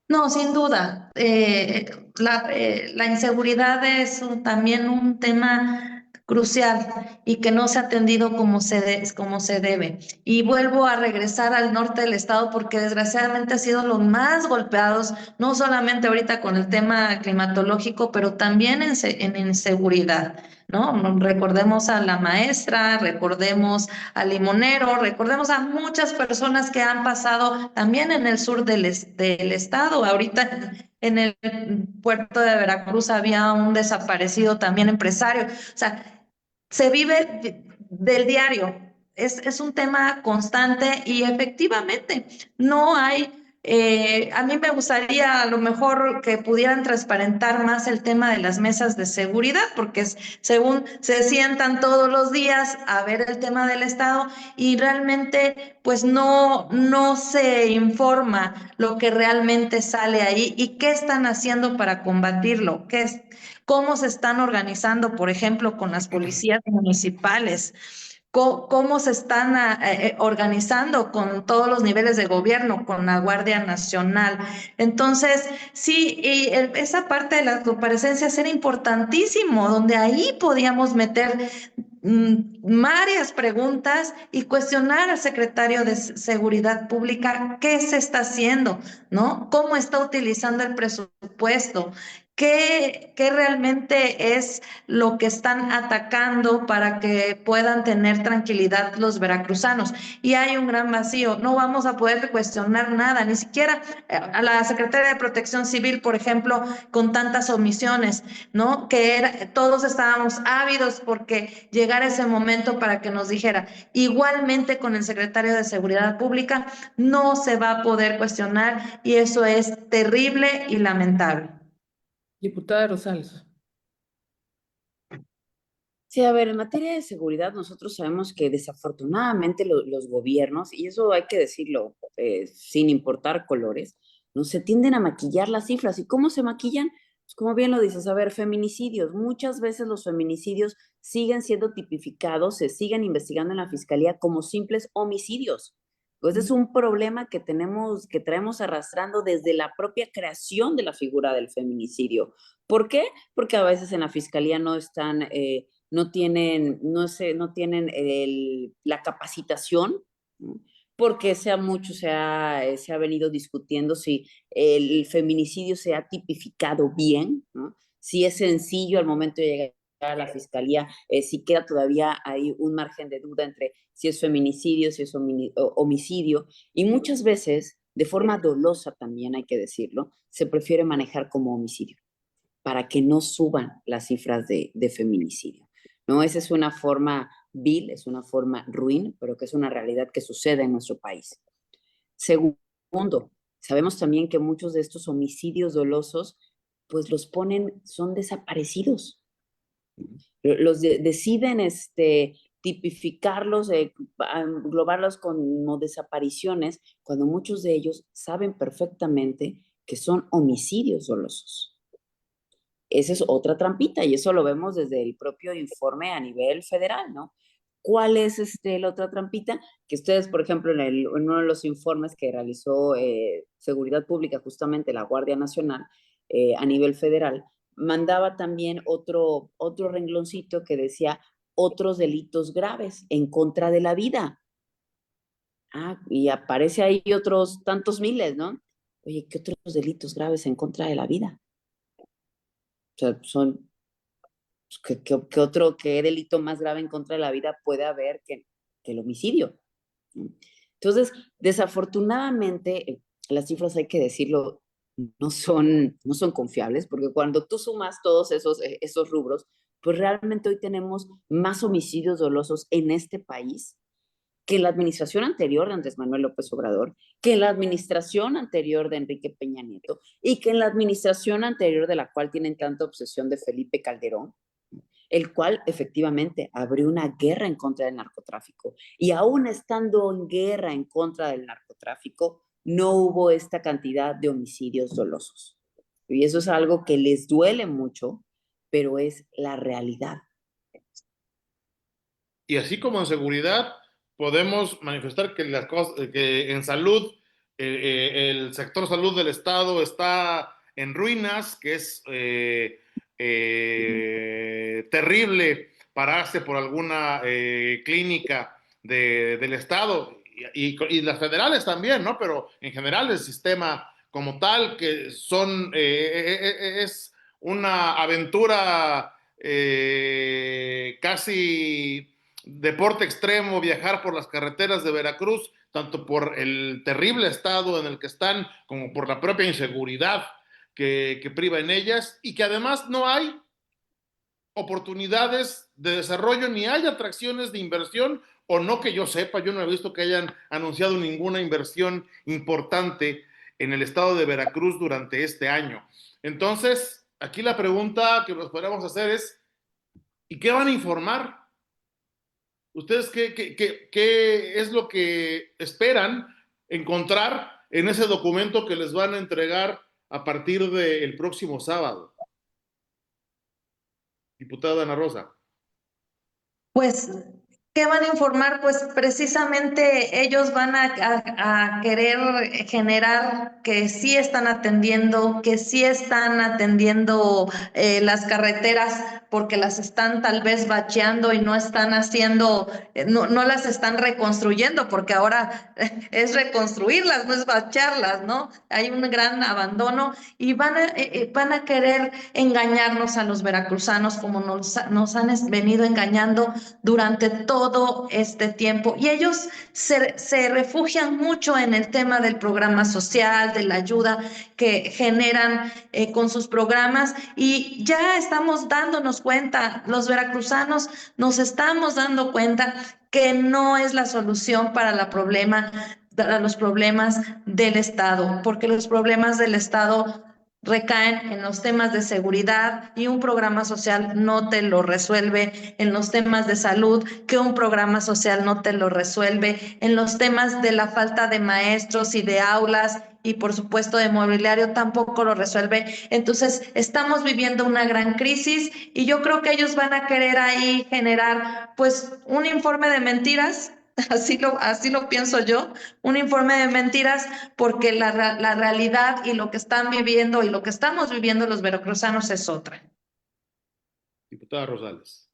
No, sin duda. La inseguridad es también un tema crucial y que no se ha atendido como se debe. Y vuelvo a regresar al norte del estado porque desgraciadamente ha sido los más golpeados, no solamente ahorita con el tema climatológico, pero también en inseguridad, ¿no? Recordemos a la maestra, recordemos al limonero, recordemos a muchas personas que han pasado también en el sur del estado. Ahorita en el puerto de Veracruz había un desaparecido también empresario. O sea, se vive del diario. Es un tema constante y efectivamente no hay, a mí me gustaría a lo mejor que pudieran transparentar más el tema de las mesas de seguridad, porque según se sientan todos los días a ver el tema del Estado y realmente pues no se informa lo que realmente sale ahí y qué están haciendo para combatirlo, cómo se están organizando, por ejemplo, con las policías municipales, cómo se están organizando con todos los niveles de gobierno, con la Guardia Nacional. Entonces, sí, y esa parte de las comparecencias era importantísimo, donde ahí podíamos meter varias preguntas y cuestionar al secretario de Seguridad Pública qué se está haciendo, ¿no? ¿Cómo está utilizando el presupuesto? ¿Qué realmente es lo que están atacando para que puedan tener tranquilidad los veracruzanos? Y hay un gran vacío, no vamos a poder cuestionar nada, ni siquiera a la Secretaría de Protección Civil, por ejemplo, con tantas omisiones, ¿no? Todos estábamos ávidos porque llegara ese momento para que nos dijera. Igualmente con el secretario de Seguridad Pública no se va a poder cuestionar y eso es terrible y lamentable.
Diputada Rosales.
Sí, a ver, en materia de seguridad, nosotros sabemos que desafortunadamente los gobiernos, y eso hay que decirlo sin importar colores, no se tienden a maquillar las cifras. ¿Y cómo se maquillan? Pues como bien lo dices, a ver, feminicidios. Muchas veces los feminicidios siguen siendo tipificados, se siguen investigando en la fiscalía como simples homicidios. Pues es un problema que traemos arrastrando desde la propia creación de la figura del feminicidio. ¿Por qué? Porque a veces en la fiscalía no están no tienen la capacitación, ¿no? Porque se ha venido discutiendo si el feminicidio se ha tipificado bien, ¿no? Si es sencillo al momento de llegar a la fiscalía, si queda todavía hay un margen de duda entre si es feminicidio, si es homicidio, y muchas veces, de forma dolosa también hay que decirlo, se prefiere manejar como homicidio para que no suban las cifras de feminicidio, ¿no? Esa es una forma vil, es una forma ruin, pero que es una realidad que sucede en nuestro país. Segundo, sabemos también que muchos de estos homicidios dolosos, pues los son desaparecidos. Deciden tipificarlos, englobarlos como desapariciones, cuando muchos de ellos saben perfectamente que son homicidios dolosos. Esa es otra trampita y eso lo vemos desde el propio informe a nivel federal, ¿no? ¿Cuál es la otra trampita? Que ustedes, por ejemplo, en uno de los informes que realizó Seguridad Pública, justamente la Guardia Nacional, a nivel federal, mandaba también otro rengloncito que decía otros delitos graves en contra de la vida. Ah, y aparece ahí otros tantos miles, ¿no? Oye, ¿qué otros delitos graves en contra de la vida? O sea, son, ¿qué delito más grave en contra de la vida puede haber que el homicidio? Entonces, desafortunadamente, las cifras hay que decirlo, no son confiables, porque cuando tú sumas todos esos rubros, pues realmente hoy tenemos más homicidios dolosos en este país que en la administración anterior de Andrés Manuel López Obrador, que en la administración anterior de Enrique Peña Nieto y que en la administración anterior de la cual tienen tanta obsesión de Felipe Calderón, el cual efectivamente abrió una guerra en contra del narcotráfico. Y aún estando en guerra en contra del narcotráfico, no hubo esta cantidad de homicidios dolosos. Y eso es algo que les duele mucho, pero es la realidad.
Y así como en seguridad, podemos manifestar que, que en salud, el sector salud del Estado está en ruinas, que es terrible pararse por alguna clínica del Estado y las federales también, ¿no? Pero en general el sistema como tal, que es una aventura casi deporte extremo, viajar por las carreteras de Veracruz, tanto por el terrible estado en el que están, como por la propia inseguridad que priva en ellas, y que además no hay oportunidades de desarrollo, ni hay atracciones de inversión, o no que yo sepa, yo no he visto que hayan anunciado ninguna inversión importante en el estado de Veracruz durante este año. Entonces, aquí la pregunta que nos podríamos hacer es, ¿y qué van a informar? ¿Ustedes qué es lo que esperan encontrar en ese documento que les van a entregar a partir del próximo sábado? Diputada Ana Rosa.
Pues, ¿qué van a informar? Pues precisamente ellos van a querer generar que sí están atendiendo, las carreteras porque las están tal vez bacheando y no están haciendo, no las están reconstruyendo, porque ahora es reconstruirlas, no es bachearlas, ¿no? Hay un gran abandono y van a querer engañarnos a los veracruzanos como nos han venido engañando durante todo este tiempo. Y ellos se refugian mucho en el tema del programa social, de la ayuda que generan con sus programas. Y ya estamos dándonos cuenta, los veracruzanos nos estamos dando cuenta que no es la solución para los problemas del Estado, porque los problemas del Estado recaen en los temas de seguridad y un programa social no te lo resuelve, en los temas de salud que un programa social no te lo resuelve, en los temas de la falta de maestros y de aulas y por supuesto de mobiliario tampoco lo resuelve. Entonces estamos viviendo una gran crisis y yo creo que ellos van a querer ahí generar pues un informe de mentiras. Así lo pienso yo, un informe de mentiras, porque la realidad y lo que están viviendo y lo que estamos viviendo los veracruzanos es otra.
Diputada Rosales.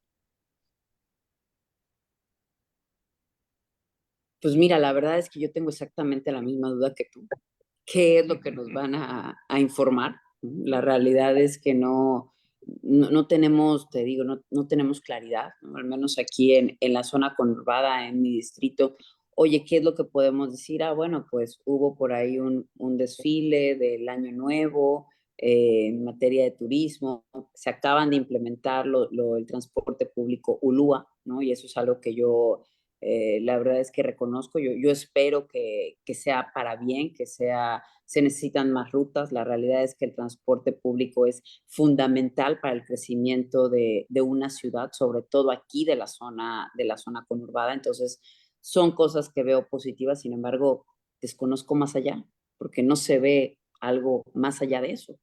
Pues mira, la verdad es que yo tengo exactamente la misma duda que tú. ¿Qué es lo que nos van a informar? La realidad es que no tenemos, te digo, no tenemos claridad, ¿no? Al menos aquí en la zona conurbada, en mi distrito. Oye, ¿qué es lo que podemos decir? Ah, bueno, pues hubo por ahí un desfile del Año Nuevo en materia de turismo. Se acaban de implementar el transporte público ULUA, ¿no? Y eso es algo que yo la verdad es que reconozco, yo espero que sea para bien, se necesitan más rutas. La realidad es que el transporte público es fundamental para el crecimiento de una ciudad, sobre todo aquí de la zona conurbada. Entonces, son cosas que veo positivas, sin embargo, desconozco más allá, porque no se ve algo más allá de eso.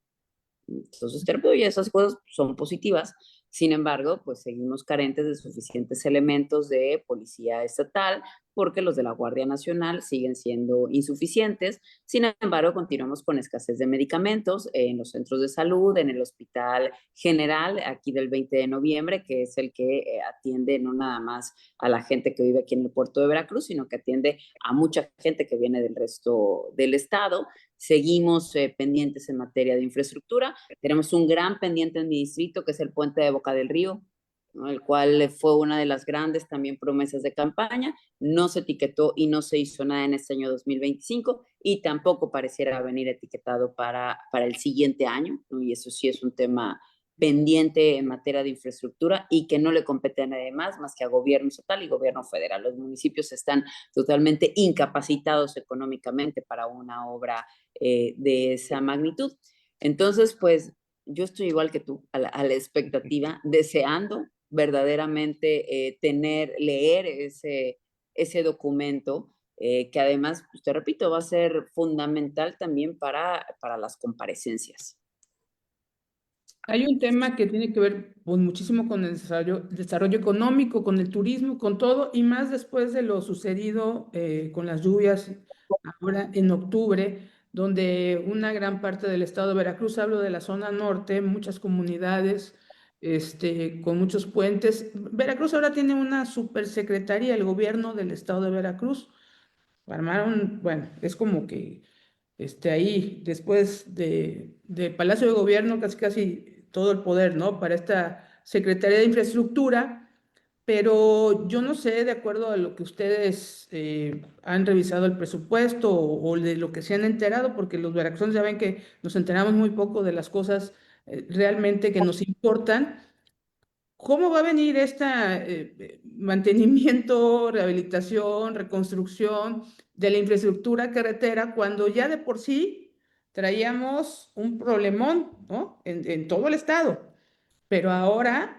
Entonces, terapia y esas cosas son positivas. Sin embargo, pues seguimos carentes de suficientes elementos de policía estatal porque los de la Guardia Nacional siguen siendo insuficientes. Sin embargo, continuamos con escasez de medicamentos en los centros de salud, en el Hospital General, aquí del 20 de noviembre, que es el que atiende no nada más a la gente que vive aquí en el puerto de Veracruz, sino que atiende a mucha gente que viene del resto del estado. Seguimos pendientes en materia de infraestructura. Tenemos un gran pendiente en mi distrito, que es el puente de Boca del Río. ¿no? El cual fue una de las grandes también promesas de campaña. No se etiquetó y no se hizo nada en este año 2025 y tampoco pareciera venir etiquetado para el siguiente año, ¿no? Y eso sí es un tema pendiente en materia de infraestructura y que no le compete a nadie más que a gobierno estatal y gobierno federal. Los municipios están totalmente incapacitados económicamente para una obra de esa magnitud. Entonces, pues yo estoy igual que tú, a la expectativa, deseando verdaderamente leer ese documento, que además, pues, te repito, va a ser fundamental también para las comparecencias.
Hay un tema que tiene que ver pues, muchísimo con el desarrollo económico, con el turismo, con todo, y más después de lo sucedido con las lluvias ahora en octubre, donde una gran parte del estado de Veracruz, hablo de la zona norte, muchas comunidades con muchos puentes. Veracruz ahora tiene una supersecretaría, el gobierno del estado de Veracruz. Armaron, bueno, es como que ahí, después de Palacio de Gobierno, casi casi todo el poder, ¿no? Para esta Secretaría de Infraestructura, pero yo no sé, de acuerdo a lo que ustedes han revisado el presupuesto o de lo que se han enterado, porque los veracruzanos ya ven que nos enteramos muy poco de las cosas realmente que nos importan. ¿Cómo va a venir mantenimiento, rehabilitación, reconstrucción de la infraestructura carretera cuando ya de por sí traíamos un problemón, ¿no? En todo el estado. Pero ahora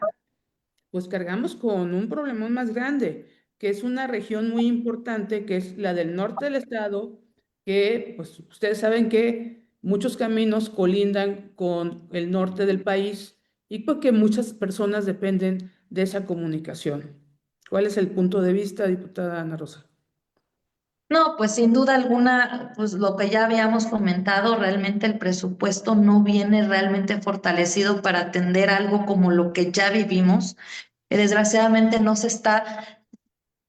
pues cargamos con un problemón más grande, que es una región muy importante, que es la del norte del estado, que pues ustedes saben que muchos caminos colindan con el norte del país y porque muchas personas dependen de esa comunicación. ¿Cuál es el punto de vista, diputada Ana Rosa?
No, pues sin duda alguna, pues lo que ya habíamos comentado, realmente el presupuesto no viene realmente fortalecido para atender algo como lo que ya vivimos. Desgraciadamente no se está,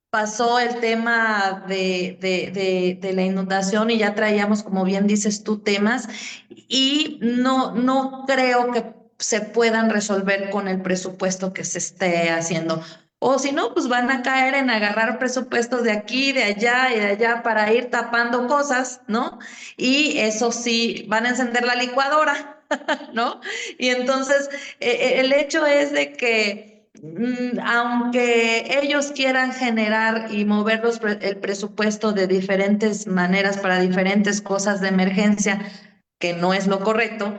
pasó el tema de la inundación y ya traíamos, como bien dices tú, temas y no creo que se puedan resolver con el presupuesto que se esté haciendo. O si no, pues van a caer en agarrar presupuestos de aquí, de allá y de allá para ir tapando cosas, ¿no? Y eso sí, van a encender la licuadora, ¿no? Y entonces, el hecho es de que aunque ellos quieran generar y mover el presupuesto de diferentes maneras para diferentes cosas de emergencia, que no es lo correcto,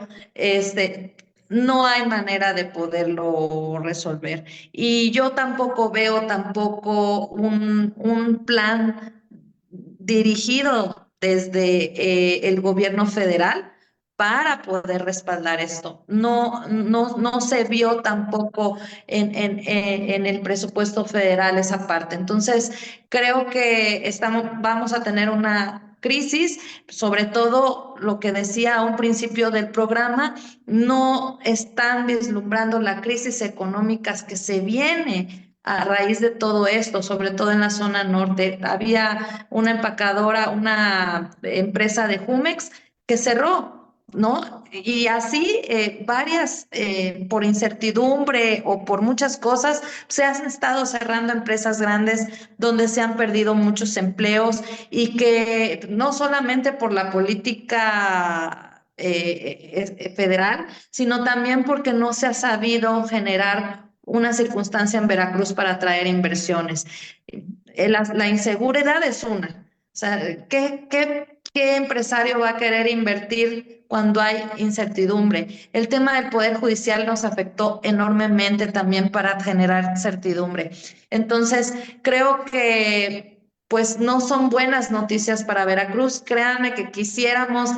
no hay manera de poderlo resolver. Y yo tampoco veo tampoco un plan dirigido desde el gobierno federal para poder respaldar esto. No se vio tampoco en el presupuesto federal esa parte. Entonces, creo que vamos a tener una crisis, sobre todo lo que decía a un principio del programa, no están vislumbrando la crisis económica que se viene a raíz de todo esto, sobre todo en la zona norte. Había una empacadora, una empresa de Jumex que cerró, ¿no? Y así varias, por incertidumbre o por muchas cosas, se han estado cerrando empresas grandes donde se han perdido muchos empleos y que no solamente por la política federal, sino también porque no se ha sabido generar una circunstancia en Veracruz para atraer inversiones. La inseguridad es una. O sea, ¿qué empresario va a querer invertir cuando hay incertidumbre? El tema del Poder Judicial nos afectó enormemente también para generar certidumbre. Entonces, creo que pues no son buenas noticias para Veracruz. Créanme que quisiéramos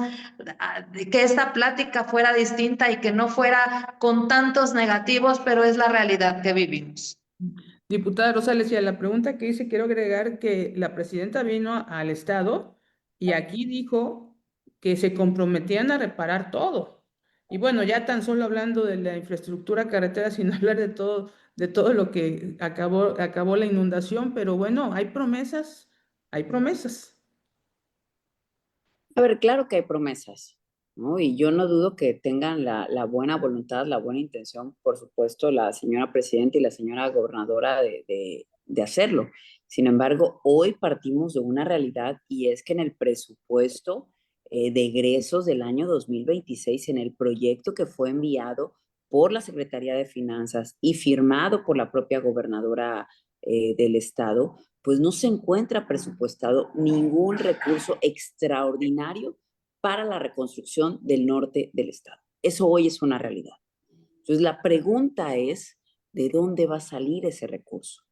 que esta plática fuera distinta y que no fuera con tantos negativos, pero es la realidad que vivimos.
Diputada Rosales, y a la pregunta que hice, quiero agregar que la presidenta vino al Estado y aquí dijo que se comprometían a reparar todo. Y bueno, ya tan solo hablando de la infraestructura carretera, sin hablar de todo lo que acabó la inundación, pero bueno, hay promesas, hay promesas.
A ver, claro que hay promesas. ¿no? Y yo no dudo que tengan la buena voluntad, la buena intención, por supuesto, la señora presidenta y la señora gobernadora de hacerlo. Sin embargo, hoy partimos de una realidad y es que en el presupuesto de egresos del año 2026, en el proyecto que fue enviado por la Secretaría de Finanzas y firmado por la propia gobernadora del estado, pues no se encuentra presupuestado ningún recurso extraordinario para la reconstrucción del norte del estado. Eso hoy es una realidad. Entonces, la pregunta es, ¿de dónde va a salir ese recurso?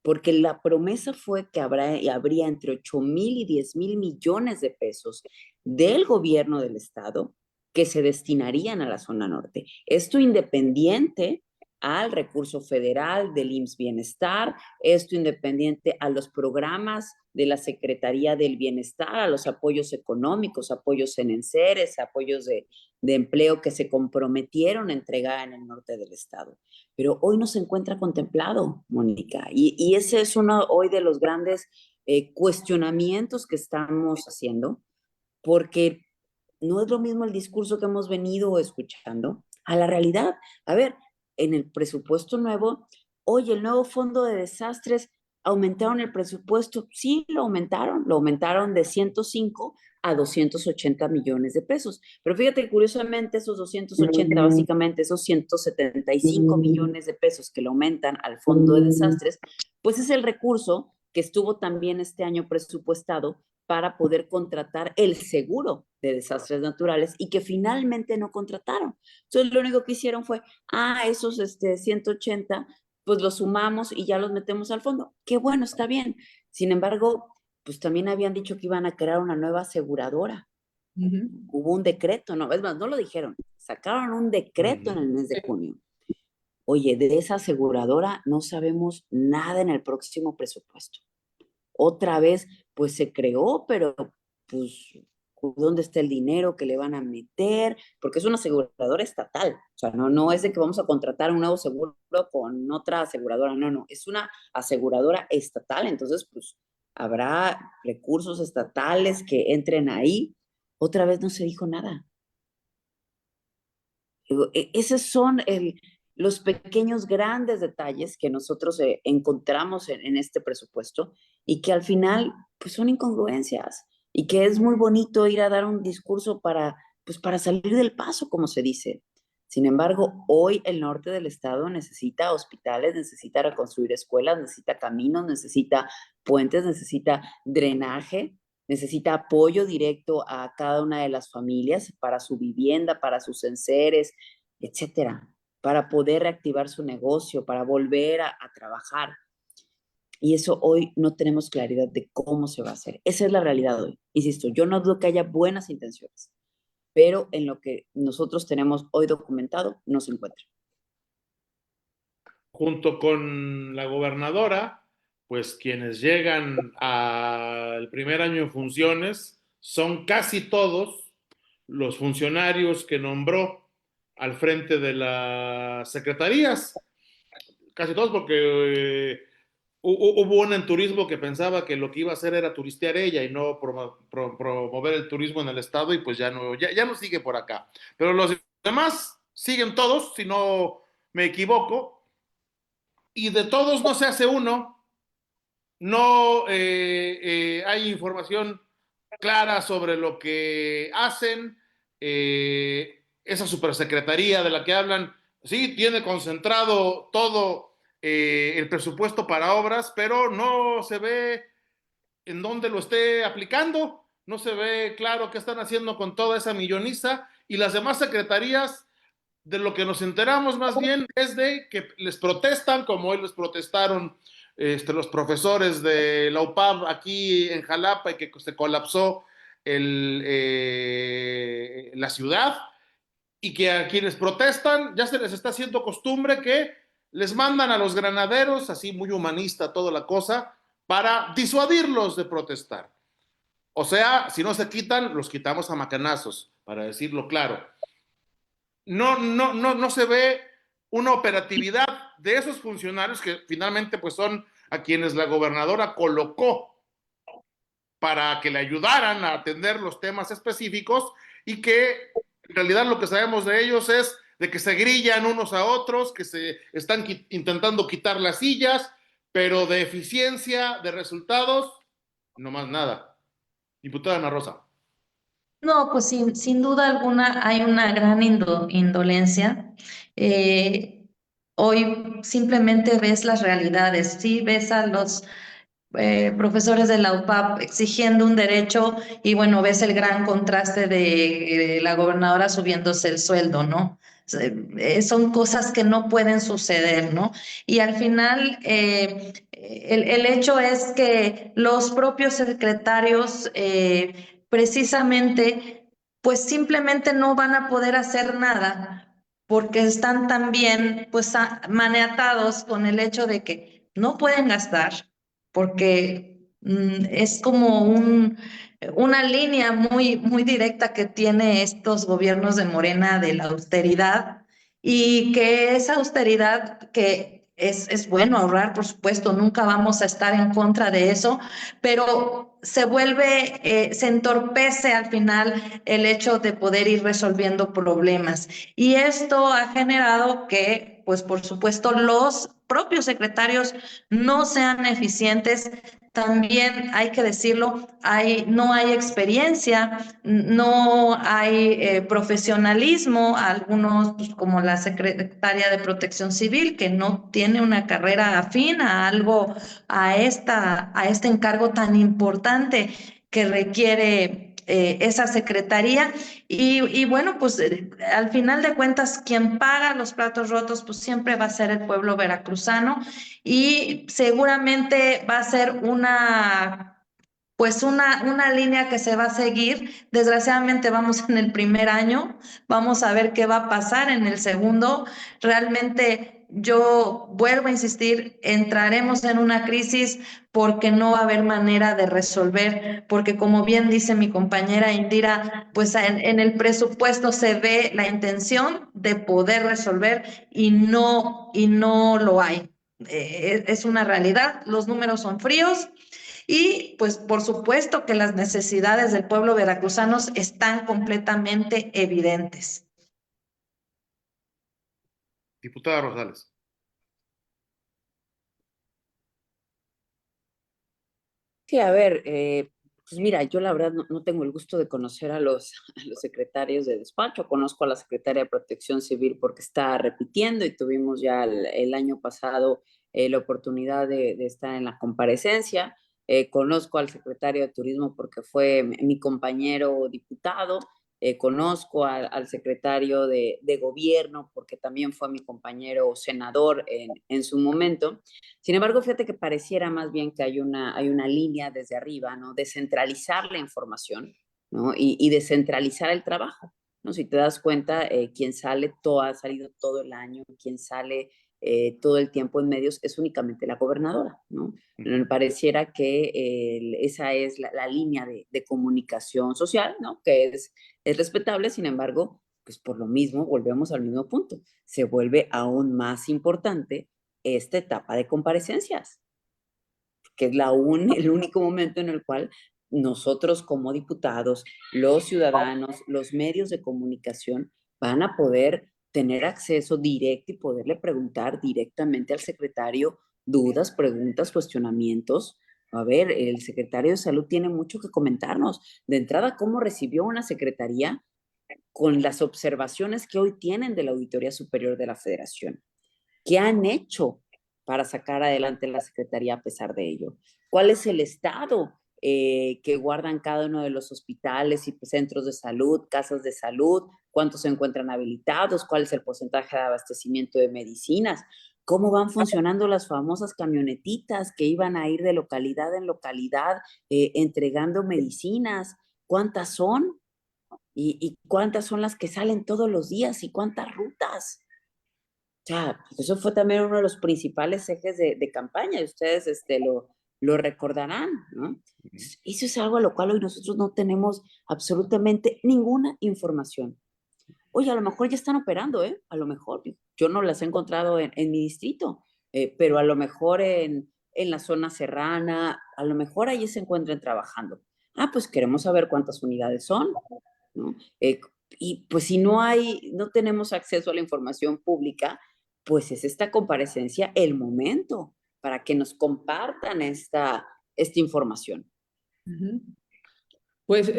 Porque la promesa fue que habría entre 8,000 y 10,000 millones de pesos del gobierno del estado que se destinarían a la zona norte. Esto independiente al recurso federal del IMSS Bienestar, esto independiente a los programas de la Secretaría del Bienestar, a los apoyos económicos, apoyos en enseres, apoyos de empleo que se comprometieron a entregar en el norte del estado. Pero hoy no se encuentra contemplado, Mónica, y ese es uno hoy de los grandes cuestionamientos que estamos haciendo, porque no es lo mismo el discurso que hemos venido escuchando a la realidad. A ver, en el presupuesto nuevo, oye, el nuevo fondo de desastres, ¿aumentaron el presupuesto? Sí, lo aumentaron de 105 a 280 millones de pesos. Pero fíjate que curiosamente esos 280, básicamente esos 175 millones de pesos que le aumentan al fondo de desastres, pues es el recurso que estuvo también este año presupuestado para poder contratar el seguro de desastres naturales y que finalmente no contrataron. Entonces lo único que hicieron fue, esos 180, pues los sumamos y ya los metemos al fondo. Qué bueno, está bien. Sin embargo, pues también habían dicho que iban a crear una nueva aseguradora. Hubo un decreto, no, es más, no lo dijeron, sacaron un decreto en el mes de junio. Oye, de esa aseguradora no sabemos nada en el próximo presupuesto. Otra vez, pues se creó, pero pues, ¿dónde está el dinero que le van a meter? Porque es una aseguradora estatal. O sea, no es de que vamos a contratar un nuevo seguro con otra aseguradora. No, es una aseguradora estatal. Entonces, pues habrá recursos estatales que entren ahí. Otra vez no se dijo nada. Esos son los pequeños, grandes detalles que nosotros encontramos en este presupuesto y que al final pues son incongruencias y que es muy bonito ir a dar un discurso pues, para salir del paso, como se dice. Sin embargo, hoy el norte del estado necesita hospitales, necesita reconstruir escuelas, necesita caminos, necesita puentes, necesita drenaje, necesita apoyo directo a cada una de las familias para su vivienda, para sus enseres, etcétera, para poder reactivar su negocio, para volver a trabajar. Y eso hoy no tenemos claridad de cómo se va a hacer. Esa es la realidad hoy. Insisto, yo no dudo que haya buenas intenciones, pero en lo que nosotros tenemos hoy documentado no se encuentra.
Junto con la gobernadora, pues quienes llegan al primer año en funciones son casi todos los funcionarios que nombró al frente de las secretarías, casi todos porque hubo una en turismo que pensaba que lo que iba a hacer era turistear ella y no promover el turismo en el estado y pues ya no sigue por acá. Pero los demás siguen todos, si no me equivoco, y de todos no se hace uno, no hay información clara sobre lo que hacen. Esa supersecretaría de la que hablan, sí, tiene concentrado todo el presupuesto para obras, pero no se ve en dónde lo esté aplicando, no se ve claro qué están haciendo con toda esa milloniza, y las demás secretarías, de lo que nos enteramos más bien es de que les protestan, como hoy les protestaron los profesores de la UPAB aquí en Jalapa y que se colapsó la ciudad, y que a quienes protestan ya se les está haciendo costumbre que les mandan a los granaderos, así muy humanista toda la cosa, para disuadirlos de protestar. O sea, si no se quitan, los quitamos a macanazos, para decirlo claro. No se ve una operatividad de esos funcionarios que finalmente pues son a quienes la gobernadora colocó para que le ayudaran a atender los temas específicos, y que en realidad lo que sabemos de ellos es de que se grillan unos a otros, que se están intentando quitar las sillas, pero de eficiencia, de resultados, no más nada. Diputada Ana Rosa.
No, pues sin duda alguna hay una gran indolencia. Hoy simplemente ves las realidades, sí ves a los profesores de la UPAP exigiendo un derecho y bueno, ves el gran contraste de la gobernadora subiéndose el sueldo, ¿no? Son cosas que no pueden suceder, ¿no? Y al final, el hecho es que los propios secretarios, precisamente, pues simplemente no van a poder hacer nada porque están también, pues, maniatados con el hecho de que no pueden gastar porque es como una línea muy directa que tiene estos gobiernos de Morena de la austeridad y que esa austeridad que es bueno ahorrar, por supuesto, nunca vamos a estar en contra de eso, pero se vuelve, se entorpece al final el hecho de poder ir resolviendo problemas. Y esto ha generado que, pues por supuesto, los propios secretarios no sean eficientes. También hay que decirlo, no hay experiencia, no hay profesionalismo, algunos pues, como la secretaria de Protección Civil, que no tiene una carrera afín a algo, a este encargo tan importante que requiere esa secretaría. Y bueno, pues al final de cuentas, quien paga los platos rotos, pues siempre va a ser el pueblo veracruzano y seguramente va a ser pues una línea que se va a seguir. Desgraciadamente vamos en el primer año, vamos a ver qué va a pasar en el segundo. Realmente yo vuelvo a insistir, entraremos en una crisis porque no va a haber manera de resolver, porque como bien dice mi compañera Indira, pues en el presupuesto se ve la intención de poder resolver y no lo hay. Es una realidad, los números son fríos y pues por supuesto que las necesidades del pueblo veracruzano están completamente evidentes.
Diputada Rosales.
Sí, a ver, pues mira, yo la verdad no tengo el gusto de conocer a a los secretarios de despacho, conozco a la secretaria de Protección Civil porque está repitiendo y tuvimos ya el año pasado la oportunidad de estar en la comparecencia. Conozco al secretario de Turismo porque fue mi compañero diputado. Conozco al secretario de Gobierno porque también fue mi compañero senador en su momento. Sin embargo, fíjate que pareciera más bien que hay una línea desde arriba, ¿no? Descentralizar la información, ¿no? Y descentralizar el trabajo, ¿no? Si te das cuenta, quien sale ha salido todo el año, quien sale todo el tiempo en medios es únicamente la gobernadora, ¿no? Me pareciera que esa es la línea de comunicación social, ¿no? Que es respetable, sin embargo, pues por lo mismo volvemos al mismo punto. Se vuelve aún más importante esta etapa de comparecencias, que es el único momento en el cual nosotros como diputados, los ciudadanos, los medios de comunicación van a poder tener acceso directo y poderle preguntar directamente al secretario dudas, preguntas, cuestionamientos. A ver, el secretario de Salud tiene mucho que comentarnos. De entrada, ¿cómo recibió una secretaría con las observaciones que hoy tienen de la Auditoría Superior de la Federación? ¿Qué han hecho para sacar adelante la Secretaría a pesar de ello? ¿Cuál es el estado que guardan cada uno de los hospitales y centros de salud, casas de salud? ¿Cuántos se encuentran habilitados? ¿Cuál es el porcentaje de abastecimiento de medicinas? ¿Cómo van funcionando las famosas camionetitas que iban a ir de localidad en localidad entregando medicinas? ¿Cuántas son? ¿Y cuántas son las que salen todos los días? ¿Y cuántas rutas? Sea, pues eso fue también uno de los principales ejes de campaña, y ustedes lo recordarán, ¿no? Eso es algo a lo cual hoy nosotros no tenemos absolutamente ninguna información. Oye, a lo mejor ya están operando, ¿eh? A lo mejor. Yo no las he encontrado en mi distrito, pero a lo mejor en la zona serrana, a lo mejor allí se encuentran trabajando. Ah, pues queremos saber cuántas unidades son, ¿no? Y pues si no tenemos acceso a la información pública, pues es esta comparecencia el momento para que nos compartan esta información.
Ujú. Pues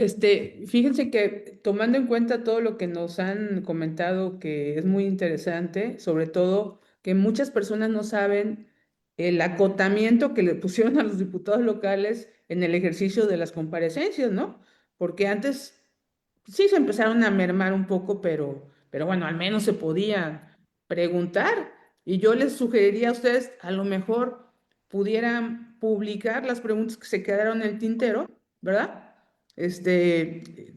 fíjense que tomando en cuenta todo lo que nos han comentado, que es muy interesante, sobre todo que muchas personas no saben el acotamiento que le pusieron a los diputados locales en el ejercicio de las comparecencias, ¿no? Porque antes sí se empezaron a mermar un poco, pero bueno, al menos se podía preguntar. Y yo les sugeriría a ustedes, a lo mejor pudieran publicar las preguntas que se quedaron en el tintero, ¿verdad?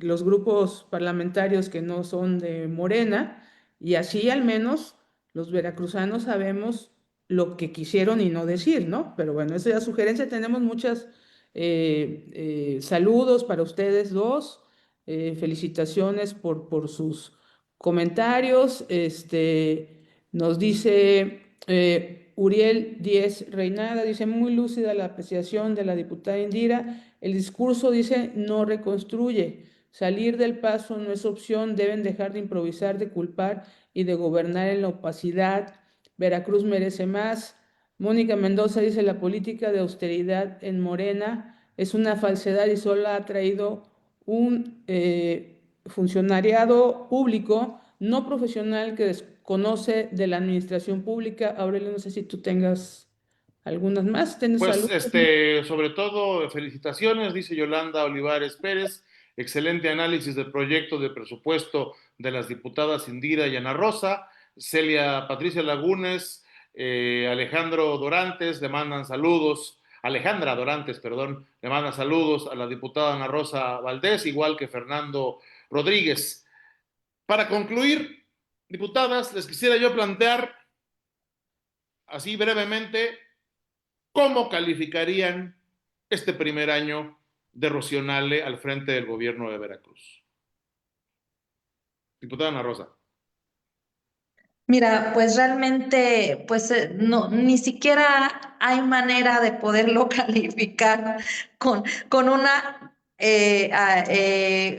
Los grupos parlamentarios que no son de Morena, y así al menos los veracruzanos sabemos lo que quisieron y no decir, ¿no? Pero bueno, esa es la sugerencia. Tenemos muchas saludos para ustedes dos. Felicitaciones por sus comentarios. Nos dice Uriel Díez Reinada, dice, muy lúcida la apreciación de la diputada Indira. El discurso dice, no reconstruye. Salir del paso no es opción, deben dejar de improvisar, de culpar y de gobernar en la opacidad. Veracruz merece más. Mónica Mendoza dice, la política de austeridad en Morena es una falsedad y solo ha traído un funcionariado público no profesional que desconoce de la administración pública. Aurelio, no sé si tú tengas algunas más. ¿Tienes
Pues,
salud?
sobre todo, felicitaciones, dice Yolanda Olivares Pérez. Excelente análisis del proyecto de presupuesto de las diputadas Indira y Ana Rosa. Celia Patricia Lagunes, Alejandro Dorantes le mandan saludos. Alejandra Dorantes, perdón, le manda saludos a la diputada Ana Rosa Valdés, igual que Fernando Rodríguez. Para concluir, diputadas, les quisiera yo plantear, así brevemente, ¿cómo calificarían este primer año de Rocío Nale al frente del gobierno de Veracruz? Diputada Ana Rosa.
Mira, pues realmente, pues no, ni siquiera hay manera de poderlo calificar con una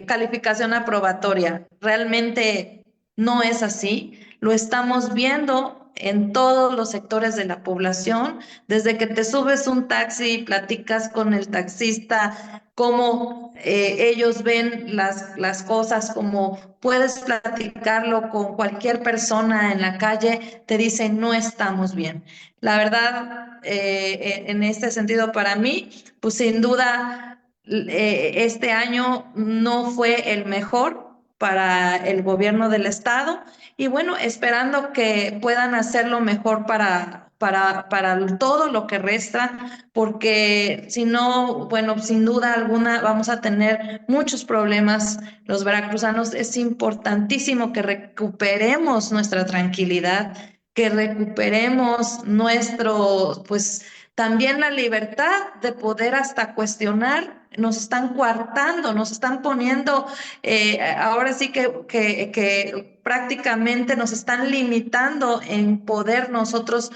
calificación aprobatoria. Realmente no es así. Lo estamos viendo en todos los sectores de la población. Desde que te subes un taxi y platicas con el taxista, cómo ellos ven las cosas, como puedes platicarlo con cualquier persona en la calle, te dicen no estamos bien. La verdad, en este sentido, para mí, pues sin duda, este año no fue el mejor para el gobierno del estado y bueno, esperando que puedan hacerlo mejor para todo lo que resta, porque si no, bueno, sin duda alguna vamos a tener muchos problemas los veracruzanos. Es importantísimo que recuperemos nuestra tranquilidad, que recuperemos pues también la libertad de poder hasta cuestionar. Nos están coartando, nos están poniendo, ahora sí que prácticamente nos están limitando en poder nosotros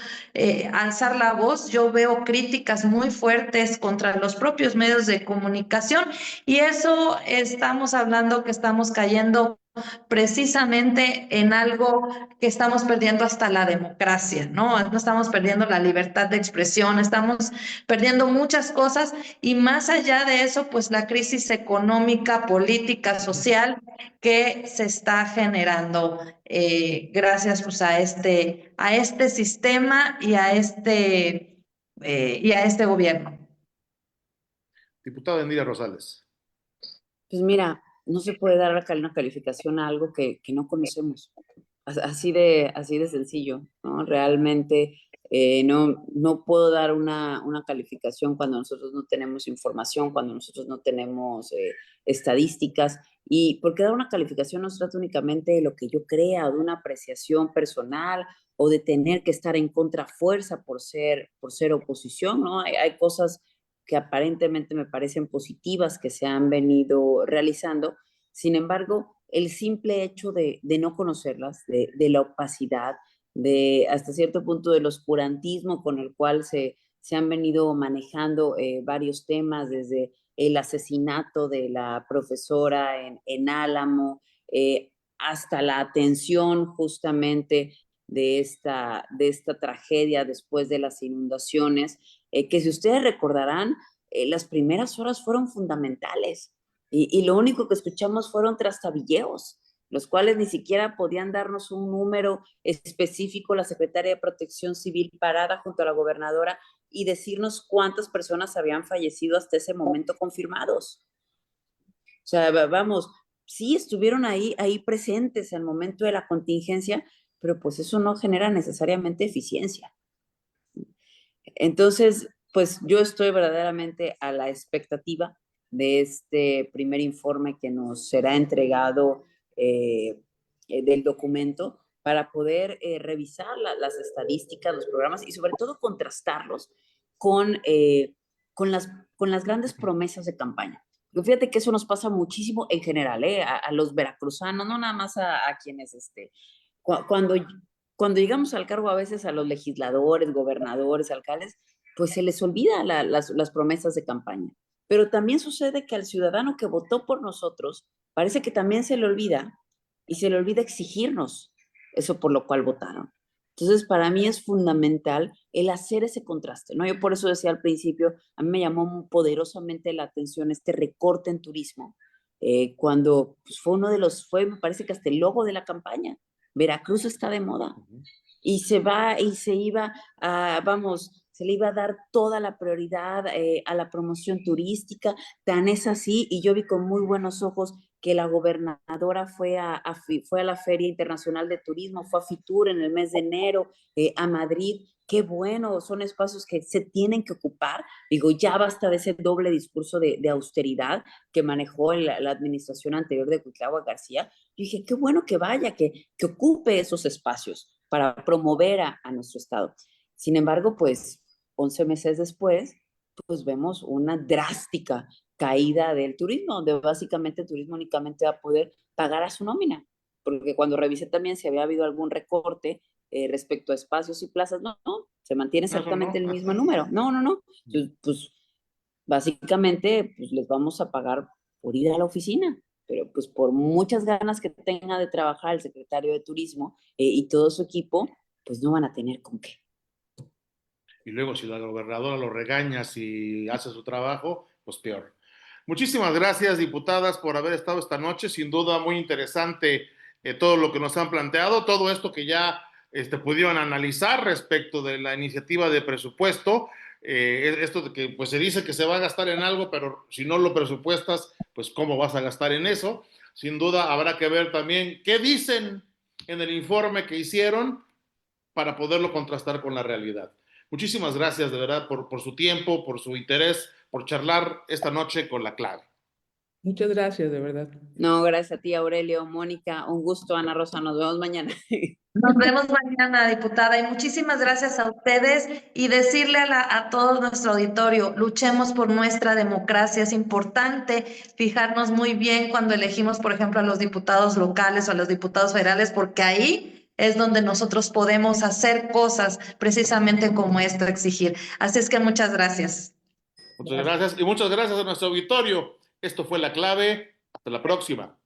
alzar la voz. Yo veo críticas muy fuertes contra los propios medios de comunicación y eso estamos hablando que estamos cayendo precisamente en algo que estamos perdiendo hasta la democracia, ¿no? No estamos perdiendo la libertad de expresión, estamos perdiendo muchas cosas y más allá de eso, pues la crisis económica, política, social que se está generando gracias pues a este sistema y a este gobierno.
Diputada Indira Rosales.
Pues mira, no se puede dar una calificación a algo que no conocemos. Así de sencillo, ¿no? Realmente no puedo dar una calificación cuando nosotros no tenemos información, cuando nosotros no tenemos estadísticas. Y porque dar una calificación no se trata únicamente de lo que yo crea, o de una apreciación personal, o de tener que estar en contrafuerza por ser oposición, ¿no? Hay cosas que aparentemente me parecen positivas que se han venido realizando. Sin embargo, el simple hecho de no conocerlas, de la opacidad, de hasta cierto punto del oscurantismo con el cual se han venido manejando varios temas, desde el asesinato de la profesora en Álamo, hasta la atención justamente de esta tragedia después de las inundaciones, que si ustedes recordarán, las primeras horas fueron fundamentales y lo único que escuchamos fueron trastabilleos, los cuales ni siquiera podían darnos un número específico, la secretaria de Protección Civil parada junto a la gobernadora y decirnos cuántas personas habían fallecido hasta ese momento confirmados. O sea, vamos, sí estuvieron ahí presentes al momento de la contingencia, pero pues eso no genera necesariamente eficiencia. Entonces, pues yo estoy verdaderamente a la expectativa de este primer informe que nos será entregado del documento para poder revisar las estadísticas, los programas y sobre todo contrastarlos con, con las grandes promesas de campaña. Porque fíjate que eso nos pasa muchísimo en general, a los veracruzanos, no nada más a quienes, cuando llegamos al cargo a veces a los legisladores, gobernadores, alcaldes, pues se les olvida las promesas de campaña. Pero también sucede que al ciudadano que votó por nosotros, parece que también se le olvida y se le olvida exigirnos eso por lo cual votaron. Entonces, para mí es fundamental el hacer ese contraste, ¿no? Yo por eso decía al principio, a mí me llamó poderosamente la atención este recorte en turismo, cuando pues, me parece que hasta el logo de la campaña. Veracruz está de moda y se iba se le iba a dar toda la prioridad a la promoción turística, tan es así, y yo vi con muy buenos ojos que la gobernadora fue a la Feria Internacional de Turismo, fue a Fitur en el mes de enero, a Madrid. Qué bueno, son espacios que se tienen que ocupar. Digo, ya basta de ese doble discurso de austeridad que manejó la administración anterior de Cuitlahua García. Yo dije, qué bueno que vaya, que ocupe esos espacios para promover a nuestro estado. Sin embargo, pues 11 meses después, pues vemos una drástica caída del turismo, donde básicamente el turismo únicamente va a poder pagar a su nómina, porque cuando revisé también si había habido algún recorte respecto a espacios y plazas, no, se mantiene exactamente el mismo número. No. Pues básicamente pues les vamos a pagar por ir a la oficina, pero pues por muchas ganas que tenga de trabajar el secretario de Turismo y todo su equipo, pues no van a tener con qué.
Y luego si la gobernadora lo regaña si hace su trabajo, pues peor. Muchísimas gracias, diputadas, por haber estado esta noche. Sin duda muy interesante todo lo que nos han planteado, todo esto que ya pudieron analizar respecto de la iniciativa de presupuesto. Esto de que pues se dice que se va a gastar en algo, pero si no lo presupuestas, pues cómo vas a gastar en eso. Sin duda habrá que ver también qué dicen en el informe que hicieron para poderlo contrastar con la realidad. Muchísimas gracias de verdad por su tiempo, por su interés, por charlar esta noche con La Clave.
Muchas gracias, de verdad.
No, gracias a ti, Aurelio, Mónica, un gusto, Ana Rosa, nos vemos mañana.
Nos vemos mañana, diputada, y muchísimas gracias a ustedes y decirle a todo nuestro auditorio, luchemos por nuestra democracia. Es importante fijarnos muy bien cuando elegimos, por ejemplo, a los diputados locales o a los diputados federales, porque ahí es donde nosotros podemos hacer cosas precisamente como esto, exigir. Así es que muchas gracias.
Muchas gracias y muchas gracias a nuestro auditorio. Esto fue La Clave. Hasta la próxima.